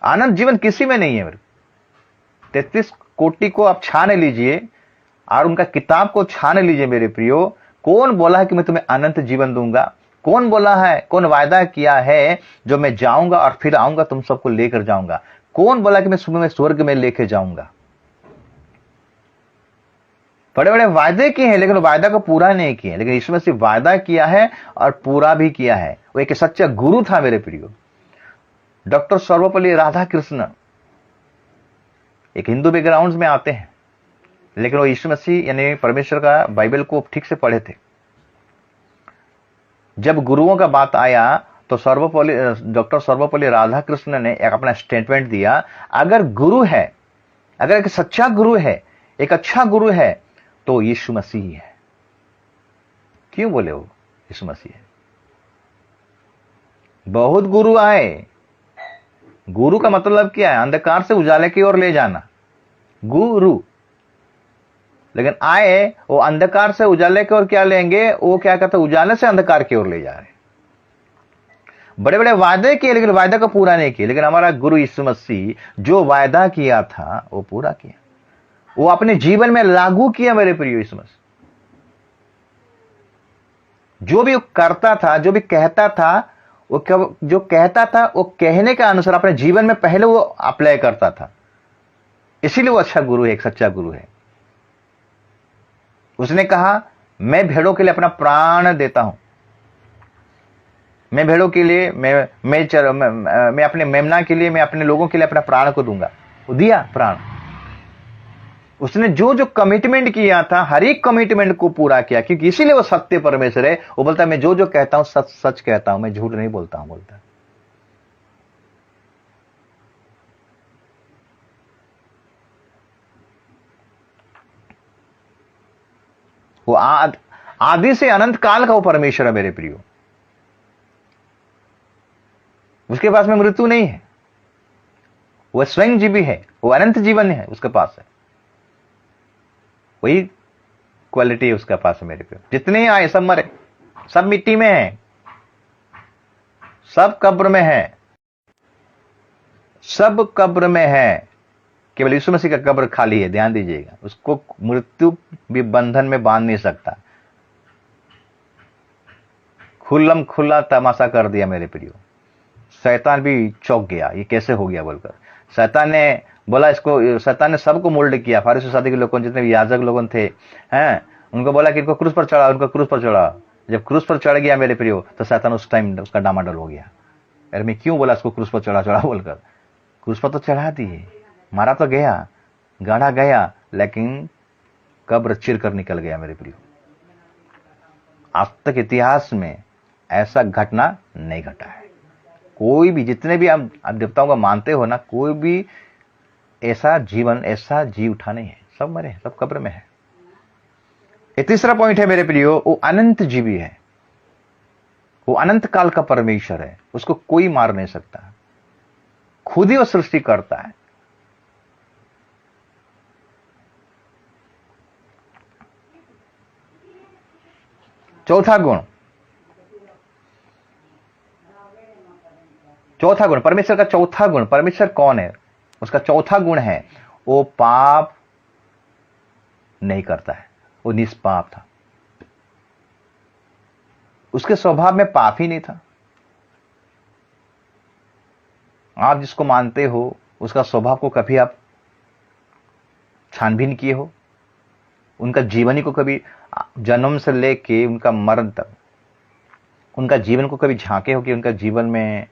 अनंत जीवन किसी में नहीं है। मेरे 33 कोटि को आप छान लीजिए और उनका किताब को छान लीजिए मेरे प्रियो। कौन बोला है कि मैं तुम्हें अनंत जीवन दूंगा? कौन बोला है, कौन वायदा किया है जो मैं जाऊंगा और फिर आऊंगा, तुम सबको लेकर जाऊंगा? कौन बोला कि मैं सुबह में स्वर्ग में लेके जाऊंगा? बड़े बड़े वायदे किए हैं, लेकिन वायदा को पूरा नहीं किए। लेकिन यीशु मसीह वायदा किया है और पूरा भी किया है। वो एक सच्चा गुरु था मेरे प्रियो। डॉक्टर सर्वपल्ली राधाकृष्ण एक हिंदू बैकग्राउंड में आते हैं, लेकिन वो यीशु मसीह यानी परमेश्वर का बाइबल को ठीक से पढ़े थे। जब गुरुओं का बात आया तो डॉक्टर सर्वपल्ली राधाकृष्ण ने एक अपना स्टेटमेंट दिया, अगर गुरु है, अगर एक सच्चा गुरु है, एक अच्छा गुरु है, तो यीशु मसीह है। क्यों बोले वो यीशु मसीह है? बहुत गुरु आए। गुरु का मतलब क्या है? अंधकार से उजाले की ओर ले जाना, गुरु। लेकिन आए वो अंधकार से उजाले की ओर क्या लेंगे? वो क्या कहते हैं, उजाले से अंधकार की ओर ले जा रहे। बड़े बड़े वायदे किए, लेकिन वायदा को पूरा नहीं किए। लेकिन हमारा गुरु यीशु मसीह जो वायदा किया था वो पूरा किया, वो अपने जीवन में लागू किया मेरे प्रिय। यीशु मसीह जो भी करता था, जो भी कहता था, वो जो कहता था वो कहने के अनुसार अपने जीवन में पहले वो अप्लाई करता था। इसीलिए वो अच्छा गुरु है, एक सच्चा गुरु है। उसने कहा, मैं भेड़ों के लिए अपना प्राण देता हूं। मैं भेड़ों के लिए, मैं अपने मेमना के लिए, मैं अपने लोगों के लिए अपना प्राण को दूंगा। वो दिया प्राण। उसने जो जो कमिटमेंट किया था, हर एक कमिटमेंट को पूरा किया, क्योंकि इसीलिए वो सत्य परमेश्वर है। वो बोलता है, मैं जो जो कहता हूं सच सच कहता हूं, मैं झूठ नहीं बोलता हूं, बोलता है। वो आदि से अनंत काल का वो परमेश्वर है मेरे प्रियो। उसके पास में मृत्यु नहीं है, वह स्वयं जीवी है, वो अनंत जीवन है उसके पास है, वही क्वालिटी उसके पास है मेरे पे। जितने आए सब मरे, सब मिट्टी में है, सब कब्र में है, सब कब्र में है। केवल यीशु मसीह का कब्र खाली है, ध्यान दीजिएगा। उसको मृत्यु भी बंधन में बांध नहीं सकता। खुल्लम खुल्ला तमाशा कर दिया मेरे प्रियो। शैतान भी चौंक गया, ये कैसे हो गया बोलकर। शैतान ने बोला इसको, शैतान ने सबको मोल्ड किया। फारिसी शादी के लोगों, जितने भी याजक लोग थे हैं, उनको बोला कि इनको क्रूस पर चढ़ा, उनको क्रूस पर चढ़ा। जब क्रूस पर चढ़ गया मेरे प्रियो, तो शैतान उस टाइम उसका डामाडोल हो गया। अरे मैं क्यों बोला इसको क्रूस पर चढ़ा चढ़ा बोलकर। क्रूस पर तो चढ़ा दिए, मारा तो गया, गाड़ा गया, लेकिन कब्र चिर कर निकल गया मेरे प्रियो। आज तक इतिहास में ऐसा घटना नहीं घटा है। कोई भी, जितने भी आप देवताओं का मानते हो ना, कोई भी ऐसा जीवन, ऐसा जी उठा नहीं है। सब मरे, सब कब्र में है। ये तीसरा पॉइंट है मेरे प्रियो, वो अनंत जीवी है, वो अनंत काल का परमेश्वर है, उसको कोई मार नहीं सकता। खुद ही वो सृष्टि करता है। चौथा गुण, परमेश्वर का चौथा गुण, परमेश्वर कौन है, उसका चौथा गुण है वो पाप नहीं करता है। वो निष्पाप था, उसके स्वभाव में पाप ही नहीं था। आप जिसको मानते हो उसका स्वभाव को कभी आप छानबीन किए हो? उनका जीवनी को कभी जन्म से लेके उनका मरण तक उनका जीवन को कभी झांके हो कि उनका जीवन में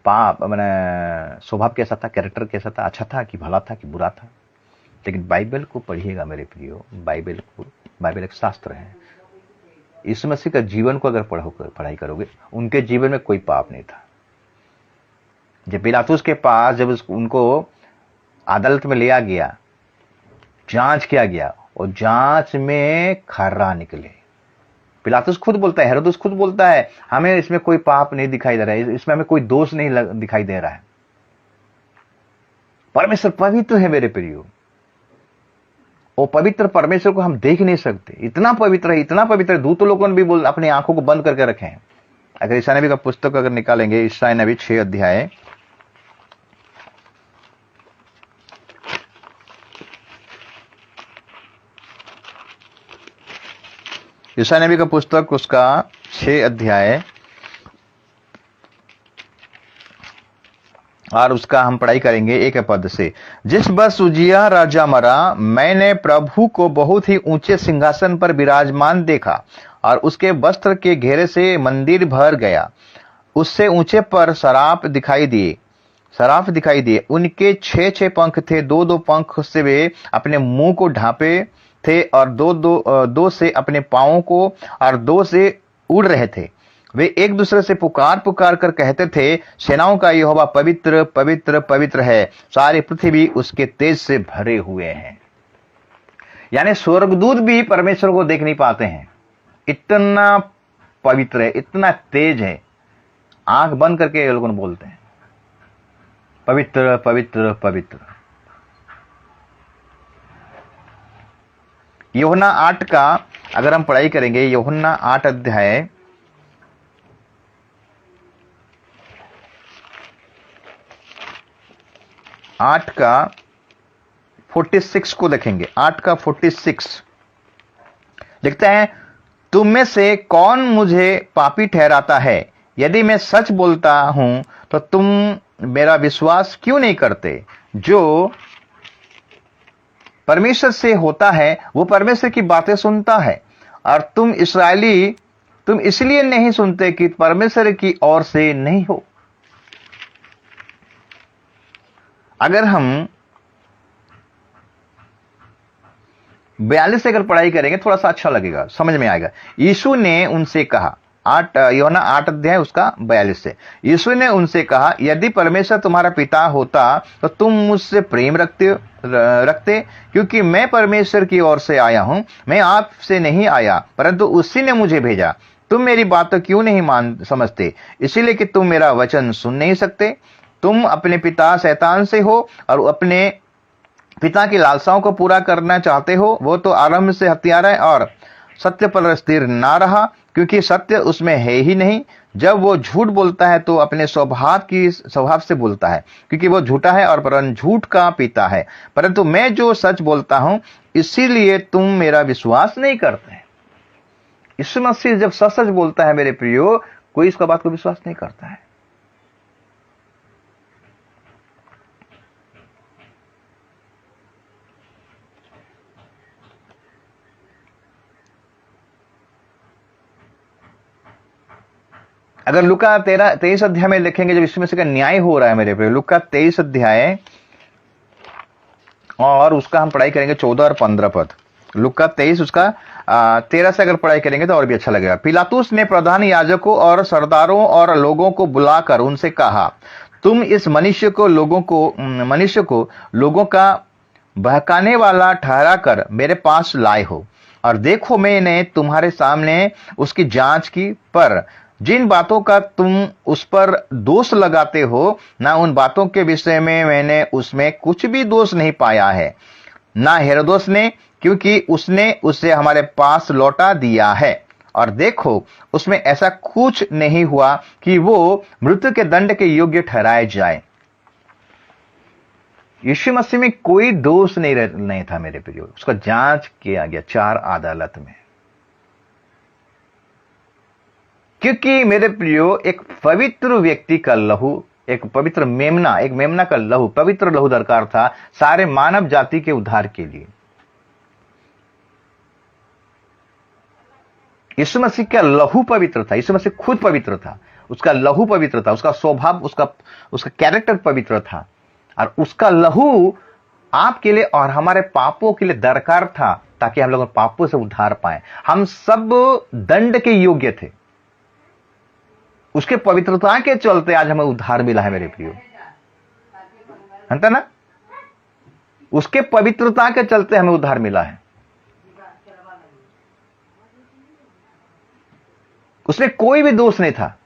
पाप, मैंने स्वभाव कैसा था, कैरेक्टर कैसा था, अच्छा था कि भला था कि बुरा था? लेकिन बाइबल को पढ़िएगा मेरे प्रियो। बाइबल एक शास्त्र है। यीशु मसीह का जीवन को अगर पढ़ाई करोगे, उनके जीवन में कोई पाप नहीं था। जब पिलातुस के पास जब उनको अदालत में लिया गया, जांच किया गया और जांच में खर्रा निकले। पिलातुस खुद बोलता है, हेरोदस खुद बोलता है, हमें इसमें कोई पाप नहीं दिखाई दे रहा है, इसमें हमें कोई दोष नहीं दिखाई दे रहा है। परमेश्वर पवित्र है मेरे प्रियो। वो पवित्र परमेश्वर को हम देख नहीं सकते, इतना पवित्र है, इतना पवित्र है। दूत लोगों ने भी बोल अपनी आंखों को बंद करके रखे हैं। अगर ईशाया नबी का पुस्तक अगर निकालेंगे, ईशाया नबी 6 अध्याय, ईशाया नबी का पुस्तक उसका 6 अध्याय और उसका हम पढ़ाई करेंगे 1 पद से। जिस वर्ष उजिया राजा मरा, मैंने प्रभु को बहुत ही ऊंचे सिंहासन पर विराजमान देखा और उसके वस्त्र के घेरे से मंदिर भर गया। उससे ऊंचे पर सराफ दिखाई दिए। उनके 6 पंख थे, 2 पंख से वे अपने मुंह को ढांपे थे और दो से अपने पांवों को और 2 से उड़ रहे थे। वे एक दूसरे से पुकार कर कहते थे, सेनाओं का यहोवा पवित्र पवित्र पवित्र है, सारी पृथ्वी उसके तेज से भरे हुए हैं। यानी स्वर्गदूत भी परमेश्वर को देख नहीं पाते हैं, इतना पवित्र है, इतना तेज है। आंख बंद करके ये लोग बोलते हैं, पवित्र पवित्र पवित्र। यूहन्ना 8 का अगर हम पढ़ाई करेंगे, यूहन्ना 8 अध्याय 8 का 46 को देखेंगे। 8 का 46 लिखते हैं, तुम में से कौन मुझे पापी ठहराता है? यदि मैं सच बोलता हूं तो तुम मेरा विश्वास क्यों नहीं करते? जो परमेश्वर से होता है वो परमेश्वर की बातें सुनता है, और तुम इस्राएली, तुम इसलिए नहीं सुनते कि परमेश्वर की ओर से नहीं हो। अगर हम 42 से अगर पढ़ाई करेंगे थोड़ा सा अच्छा लगेगा, समझ में आएगा। यीशु ने उनसे कहा, यूहन्ना 8 अध्याय उसका 42 से, यीशु ने उनसे कहा, यदि परमेश्वर तुम्हारा पिता होता तो तुम मुझसे प्रेम रखते, क्योंकि मैं परमेश्वर की ओर से आया हूं, मैं आपसे नहीं आया परंतु उसी ने मुझे भेजा। तुम मेरी बात तो क्यों नहीं समझते? इसीलिए कि तुम मेरा वचन सुन नहीं सकते। तुम अपने पिता शैतान से हो और अपने पिता की लालसाओं को पूरा करना चाहते हो। वो तो आरंभ से हत्यारा है और सत्य पर स्थिर ना रहा, क्योंकि सत्य उसमें है ही नहीं। जब वो झूठ बोलता है तो अपने स्वभाव से बोलता है, क्योंकि वो झूठा है और परम झूठ का पिता है। परंतु मैं जो सच बोलता हूं, इसीलिए तुम मेरा विश्वास नहीं करते। यीशु मसीह जब सच सच बोलता है मेरे प्रियो, कोई इसका बात को विश्वास नहीं करता है। अगर लुका 23 अध्याय में लिखेंगे, जब यीशु मसीह का न्याय हो रहा है मेरे प्रियो, लुका 23 अध्याय और उसका हम पढ़ाई करेंगे 14 और 15 पद। लुका 23 उसका 13 से अगर पढ़ाई करेंगे तो और भी अच्छा लगेगा। पिलातुस ने प्रधान याजकों और सरदारों और लोगों को बुलाकर उनसे कहा, तुम इस मनुष्य को लोगों का बहकाने वाला ठहरा कर मेरे पास लाए हो, और देखो मैंने तुम्हारे सामने उसकी जांच की, पर जिन बातों का तुम उस पर दोष लगाते हो, ना उन बातों के विषय में मैंने उसमें कुछ भी दोष नहीं पाया है, ना हेरोदोस ने, क्योंकि उसने उसे हमारे पास लौटा दिया है। और देखो, उसमें ऐसा कुछ नहीं हुआ कि वो मृत्यु के दंड के योग्य ठहराए जाए। यीशु मसीह में कोई दोष नहीं था मेरे प्रियो। उसका जांच किया गया 4 अदालत में, क्योंकि मेरे प्रियो एक पवित्र व्यक्ति का लहू, एक पवित्र मेमना का लहू, पवित्र लहू दरकार था सारे मानव जाति के उद्धार के लिए। यीशु मसीह का लहू पवित्र था, यीशु मसीह खुद पवित्र था, उसका लहू पवित्र था, उसका स्वभाव, उसका कैरेक्टर पवित्र था, और उसका लहू आपके लिए और हमारे पापों के लिए दरकार था, ताकि हम लोग पापों से उद्धार पाए। हम सब दंड के योग्य थे, उसके पवित्रता के चलते आज हमें उद्धार मिला है मेरे प्रियो, है ना? उसके पवित्रता के चलते हमें उद्धार मिला है। उसमें कोई भी दोष नहीं था।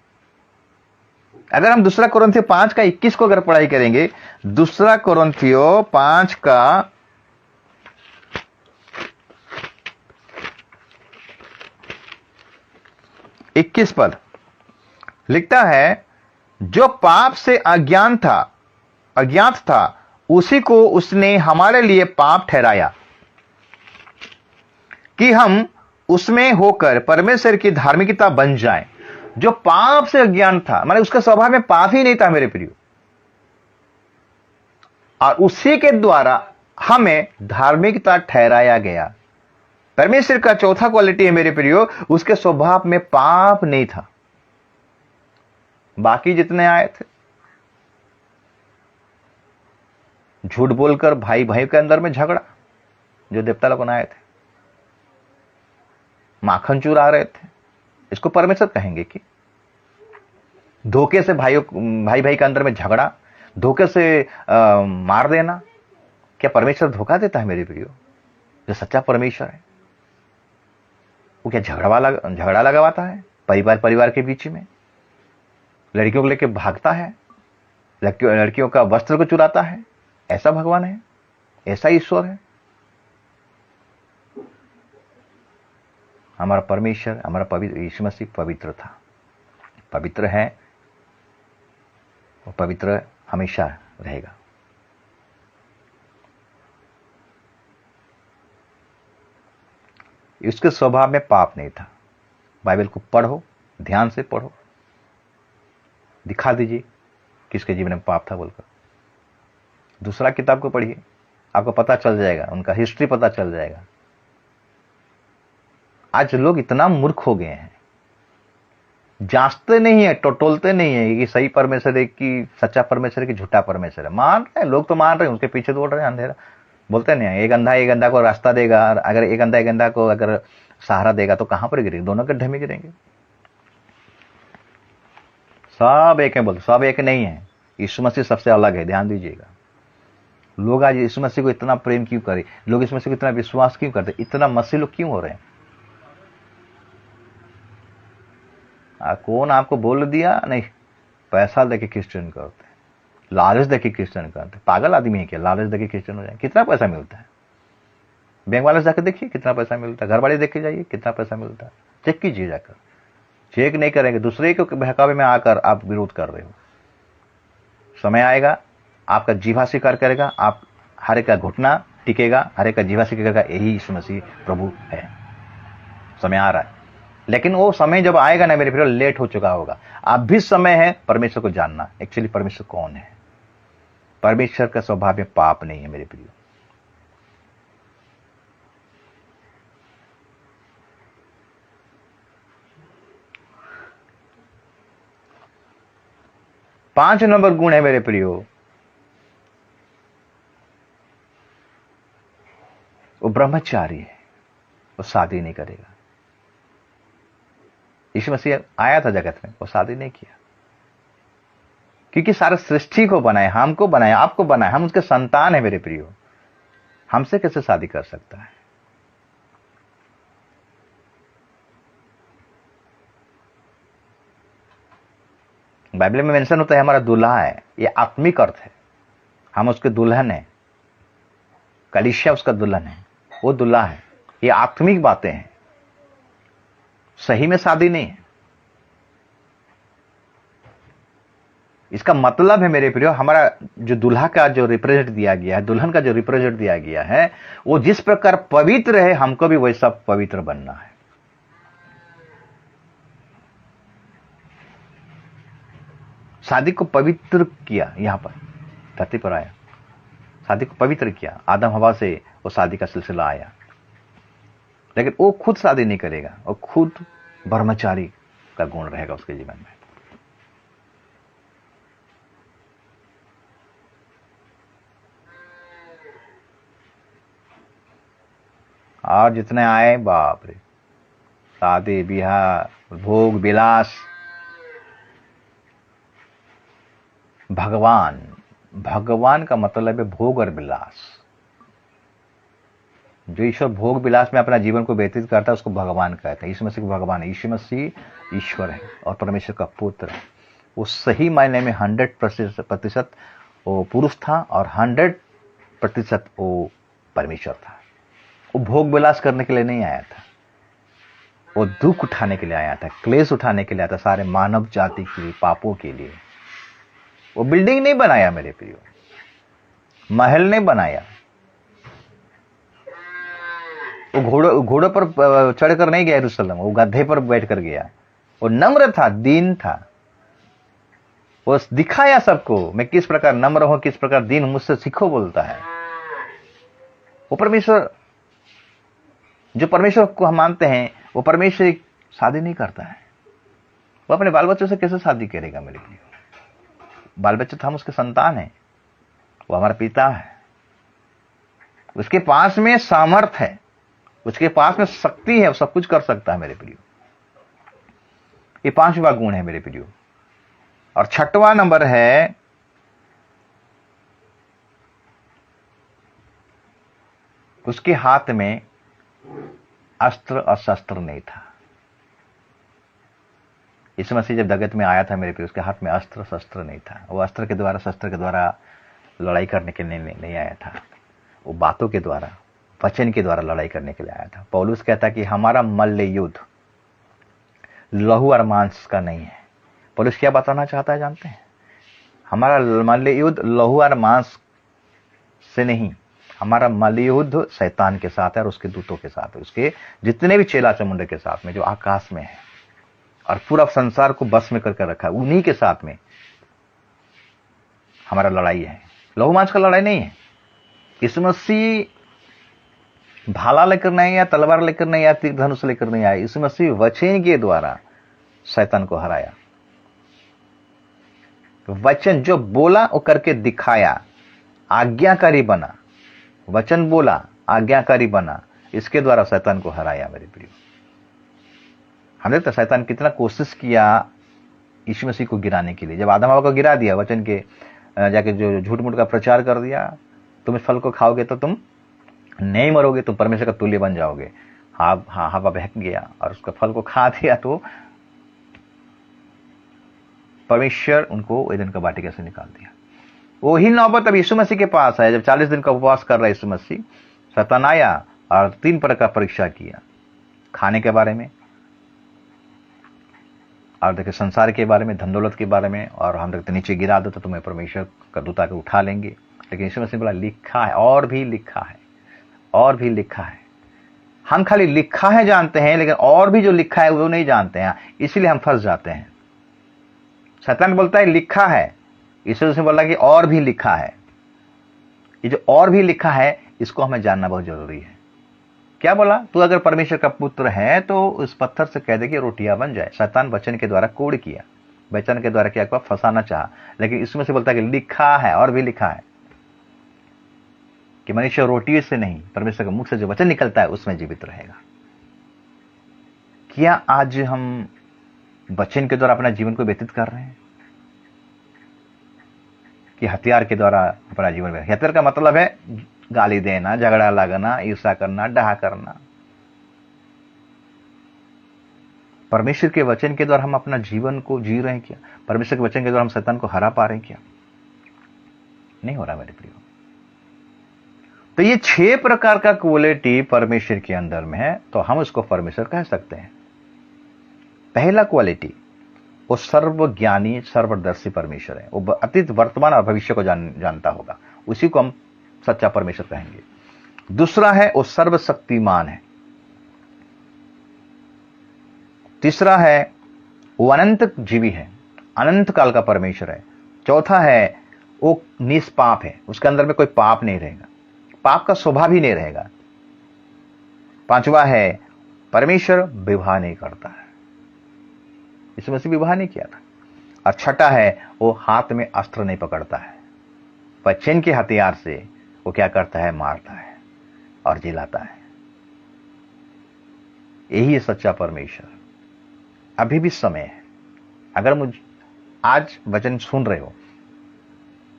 अगर हम 2 कोरिन्थियों 5 का 21 को अगर पढ़ाई करेंगे, 2 कोरिन्थियों 5 का 21 पद लिखता है, जो पाप से अज्ञात था उसी को उसने हमारे लिए पाप ठहराया, कि हम उसमें होकर परमेश्वर की धार्मिकता बन जाएं। जो पाप से अज्ञान था, माने उसका स्वभाव में पाप ही नहीं था मेरे प्रियो, और उसी के द्वारा हमें धार्मिकता ठहराया गया। परमेश्वर का चौथा क्वालिटी है मेरे प्रियो, उसके स्वभाव में पाप नहीं था। बाकी जितने आए थे, झूठ बोलकर भाई भाई के अंदर में झगड़ा, जो देवता लोग आए थे, माखन चुरा रहे थे, इसको परमेश्वर कहेंगे कि? धोखे से भाई के अंदर में झगड़ा, धोखे से मार देना, क्या परमेश्वर धोखा देता है मेरे प्रियो? जो सच्चा परमेश्वर है वो क्या झगड़ा लगावाता है परिवार के बीच में? लड़कियों को लेकर भागता है, लड़कियों का वस्त्र को चुराता है? ऐसा भगवान है? ऐसा ईश्वर है? हमारा परमेश्वर, हमारा पवित्र यीशु मसीह पवित्र था, पवित्र है, और पवित्र हमेशा रहेगा। उसके स्वभाव में पाप नहीं था। बाइबल को पढ़ो, ध्यान से पढ़ो, दिखा दीजिए किसके जीवन में पाप था बोलकर। दूसरा किताब को पढ़िए, आपको पता चल जाएगा, उनका हिस्ट्री पता चल जाएगा। आज लोग इतना मूर्ख हो गए हैं, जांचते नहीं है, टटोलते नहीं है कि सही परमेश्वर है कि सच्चा परमेश्वर है कि झूठा परमेश्वर है। मान रहे हैं लोग, तो मान रहे हैं, उसके पीछे दौड़ रहे हैं अंधेरा। बोलते नहीं है, एक अंधा को रास्ता देगा, अगर एक अंधा को अगर सहारा देगा तो कहां पर गिरेंगे? दोनों गड्ढे में गिरेंगे। सब एक है, बोलते सब एक नहीं है। यीशु मसीह सबसे अलग है, ध्यान दीजिएगा। लोग आज यीशु मसीह को इतना प्रेम क्यों करें? लोग यीशु मसीह को इतना विश्वास क्यों करते? इतना मसीह लोग क्यों हो रहे हैं? कौन आपको बोल दिया? नहीं, पैसा लेके क्रिश्चियन करते हैं, लालच देके क्रिश्चियन करते, पागल आदमी है क्या, लालच देके क्रिश्चियन हो जाए? कितना पैसा मिलता है? बैंक वाले से जाकर देखिए कितना पैसा मिलता है, घर वाले देख के जाइए कितना पैसा मिलता है, चेक कीजिए जाकर। चेक नहीं करेंगे, दूसरे के बहकावे में आकर आप विरोध कर रहे हो। समय आएगा आपका जीवा स्वीकार करेगा, आप हर एक का घुटना टिकेगा, हर एक का जीवा स्वीकार करेगा, यही यीशु मसीह प्रभु है। समय आ रहा है, लेकिन वो समय जब आएगा ना मेरे प्रियो, लेट हो चुका होगा। अब भी समय है परमेश्वर को जानना, एक्चुअली परमेश्वर कौन है। परमेश्वर का स्वभाव में पाप नहीं है मेरे प्रियो। पांच नंबर गुण है मेरे प्रियो, वो ब्रह्मचारी है, वो शादी नहीं करेगा। यीशु मसीह आया था जगत में, वो शादी नहीं किया, क्योंकि सारे सृष्टि को बनाए, हमको बनाए, आपको बनाए, हम उसके संतान है मेरे प्रियो। हमसे कैसे शादी कर सकता है? बाइबल में मेंशन होता है हमारा दूल्हा है, ये आत्मिक अर्थ है, हम उसके दुल्हन है, कलीसिया उसका दुल्हन है, वो दूल्हा है। ये आत्मिक बातें हैं, सही में शादी नहीं है। इसका मतलब है मेरे प्रियो, हमारा जो दूल्हा का जो रिप्रेजेंट दिया गया है, दुल्हन का जो रिप्रेजेंट दिया गया है, वो जिस प्रकार पवित्र है, हमको भी वैसा पवित्र बनना है। शादी को पवित्र किया, यहां पर धरती पर आया, शादी को पवित्र किया। आदम हवा से वो शादी का सिलसिला आया, लेकिन वो खुद शादी नहीं करेगा, वो खुद ब्रह्मचारी का गुण रहेगा उसके जीवन में। और जितने आए बाप रे, शादी ब्याह भोग विलास, भगवान, भगवान का मतलब है भोग और विलास। जो ईश्वर भोग विलास में अपना जीवन को व्यतीत करता है उसको भगवान कहते हैं। यीशु मसीह भगवान है, यीशु मसीह ईश्वर है और परमेश्वर का पुत्र है। वो सही मायने में 100% वो पुरुष था और 100% वो परमेश्वर था। वो भोग विलास करने के लिए नहीं आया था, वो दुख उठाने के लिए आया था, क्लेश उठाने के लिए आया था, सारे मानव जाति के लिए, पापों के लिए। वो बिल्डिंग नहीं बनाया मेरे प्रियो, महल नहीं बनाया, वो घोड़ों पर चढ़कर नहीं गया यरूशलेम, वो गधे पर बैठकर गया। वो नम्र था, दीन था, वो दिखाया सबको मैं किस प्रकार नम्र हूं, किस प्रकार दीन हूं, मुझसे सीखो बोलता है। वो परमेश्वर, जो परमेश्वर को हम मानते हैं, वो परमेश्वर शादी नहीं करता है। वो अपने बाल बच्चों से कैसे शादी करेगा मेरे लिए? बाल बच्चे तो हम उसके संतान हैं, वो हमारा पिता है, उसके पास में सामर्थ है, उसके पास में शक्ति है, वो सब कुछ कर सकता है मेरे प्रियो। ये 5वां गुण है मेरे प्रियो। और 6वां नंबर है उसके हाथ में अस्त्र और शस्त्र नहीं था। यीशु मसीह जब जगत में आया था मेरे प्रियो, उसके हाथ में अस्त्र शस्त्र नहीं था। वो अस्त्र के द्वारा, शस्त्र के द्वारा लड़ाई करने के लिए नहीं आया था, वो बातों के द्वारा, वचन के द्वारा लड़ाई करने के लिए आया था। पौलुस कहता कि हमारा मल्ल युद्ध लहू और मांस का नहीं है। पौलुस क्या बताना चाहता है जानते हैं? हमारा मल्ल युद्ध लहू और मांस से नहीं, हमारा मल्ल युद्ध शैतान के साथ है और उसके दूतों के साथ है, उसके जितने भी चेला चमुंडे के साथ में, जो आकाश में है और पूरा संसार को बस में करके रखा है, उन्हीं के साथ में हमारा लड़ाई है। लहू मांस का लड़ाई नहीं है। यीशु मसीह भाला लेकर नहीं आया, तलवार लेकर नहीं आया, तीर धनुष लेकर नहीं आया। यीशु मसीह वचन के द्वारा शैतान को हराया। वचन जो बोला वो करके दिखाया, आज्ञाकारी बना, वचन बोला आज्ञाकारी बना, इसके द्वारा शैतान को हराया मेरे प्रियो। हमने तो शैतान कितना कोशिश किया यीशु मसीह को गिराने के लिए। जब आदम हवा को गिरा दिया, वचन के जाके जो झूठ मूठ का प्रचार कर दिया, तुम इस फल को खाओगे तो तुम नहीं मरोगे, तुम परमेश्वर का तुल्य बन जाओगे। हवा बहक गया और उसका फल को खा दिया, तो परमेश्वर उनको एदन का वाटिका से निकाल दिया। वही नौबत अब यीशु मसीह के पास है। जब 40 दिन का उपवास कर रहा है यीशु मसीह, शैतान आया और 3 प्रकार का परीक्षा किया, खाने के बारे में, और देखिए संसार के बारे में, धन दौलत के बारे में, और हम देखते नीचे गिरा दो तो तुम्हें परमेश्वर का दूत आके उठा लेंगे। लेकिन यीशु मसीह बोला लिखा है, और भी लिखा है, और भी लिखा है। हम खाली लिखा है जानते हैं, लेकिन और भी जो लिखा है वो नहीं जानते हैं, इसीलिए हम फंस जाते हैं। शैतान बोलता है लिखा है, यीशु मसीह बोला कि और भी लिखा है। ये जो और भी लिखा है इसको हमें जानना बहुत जरूरी है। क्या बोला? तू अगर परमेश्वर का पुत्र है तो उस पत्थर से कह दे कि रोटियां बन जाए। शैतान वचन के द्वारा कोड़ किया, वचन के द्वारा क्या फंसाना चाहा, लेकिन इसमें से बोलता है कि लिखा है, और भी लिखा है कि मनुष्य रोटी से नहीं, परमेश्वर के मुख से जो वचन निकलता है उसमें जीवित रहेगा। क्या आज हम वचन के द्वारा अपना जीवन को व्यतीत कर रहे हैं कि हथियार के द्वारा अपना जीवन में? हथियार का मतलब है गाली देना, झगड़ा लगना, ईर्ष्या करना, डहा करना। परमेश्वर के वचन के द्वारा हम अपना जीवन को जी रहे हैं क्या? परमेश्वर के वचन के द्वारा हम शैतान को हरा पा रहे हैं क्या? नहीं हो रहा मेरे प्रियो। तो ये 6 प्रकार का क्वालिटी परमेश्वर के अंदर में है, तो हम उसको परमेश्वर कह सकते हैं। पहला क्वालिटी, वो सर्वज्ञानी सर्वदर्शी परमेश्वर है। वो अतीत, वर्तमान और भविष्य को जानता होगा, उसी को हम सच्चा परमेश्वर कहेंगे। दूसरा है वो सर्वशक्तिमान है। तीसरा है वो अनंत जीवी है, अनंत काल का परमेश्वर है। चौथा है वो निष्पाप है, उसके अंदर में कोई पाप नहीं रहेगा, पाप का स्वभाव ही नहीं रहेगा। पांचवा है परमेश्वर विवाह नहीं करता है, यीशु मसीह विवाह नहीं किया था। और छठा है वो हाथ में अस्त्र नहीं पकड़ता है, वचन के हथियार से वो क्या करता है? मारता है और जिलाता है। यही है सच्चा परमेश्वर। अभी भी समय है, अगर मुझ आज वचन सुन रहे हो,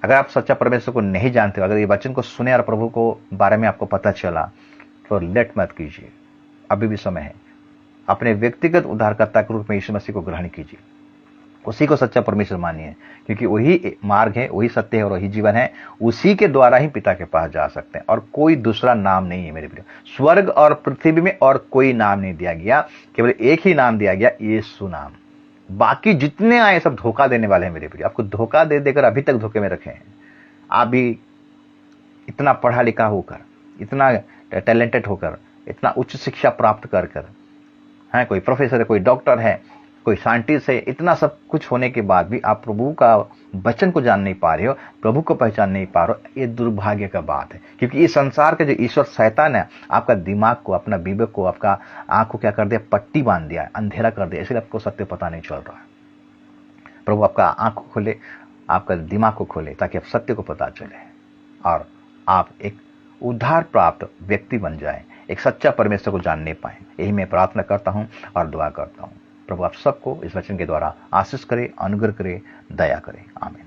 अगर आप सच्चा परमेश्वर को नहीं जानते हो, अगर ये वचन को सुने और प्रभु को बारे में आपको पता चला, तो लेट मत कीजिए, अभी भी समय है। अपने व्यक्तिगत उद्धारकर्ता के रूप में यीशु मसीह को ग्रहण कीजिए, उसी को सच्चा परमेश्वर मानिए, क्योंकि वही मार्ग है, वही सत्य है और वही जीवन है। उसी के द्वारा ही पिता के पास जा सकते हैं, और कोई दूसरा नाम नहीं है मेरे प्रिय। स्वर्ग और पृथ्वी में और कोई नाम नहीं दिया गया, केवल एक ही नाम दिया गया, यीशु नाम। बाकी जितने आए सब धोखा देने वाले हैं मेरे प्रिय। आपको धोखा दे देकर अभी तक धोखे में रखे हैं। आप भी इतना पढ़ा लिखा होकर, इतना टैलेंटेड होकर, इतना उच्च शिक्षा प्राप्त कर कर, है कोई प्रोफेसर है, कोई डॉक्टर है, कोई साइंटिस्ट है, इतना सब कुछ होने के बाद भी आप प्रभु का वचन को जान नहीं पा रहे हो, प्रभु को पहचान नहीं पा रहे हो, ये दुर्भाग्य का बात है। क्योंकि इस संसार के जो ईश्वर शैतान है, आपका दिमाग को, अपना विवेक को, आपका आंख को क्या कर दिया? पट्टी बांध दिया, अंधेरा कर दिया, इसलिए आपको सत्य पता नहीं चल रहा है। प्रभु आपका आंख को खोले, आपका दिमाग को खोले, ताकि आप सत्य को पता चले और आप एक उद्धार प्राप्त व्यक्ति बन जाए, एक सच्चा परमेश्वर को जानने पाए। यही मैं प्रार्थना करता हूं और दुआ करता हूं। प्रभु आप सबको इस वचन के द्वारा आशीष करे, अनुग्रह करे, दया करे। आमीन।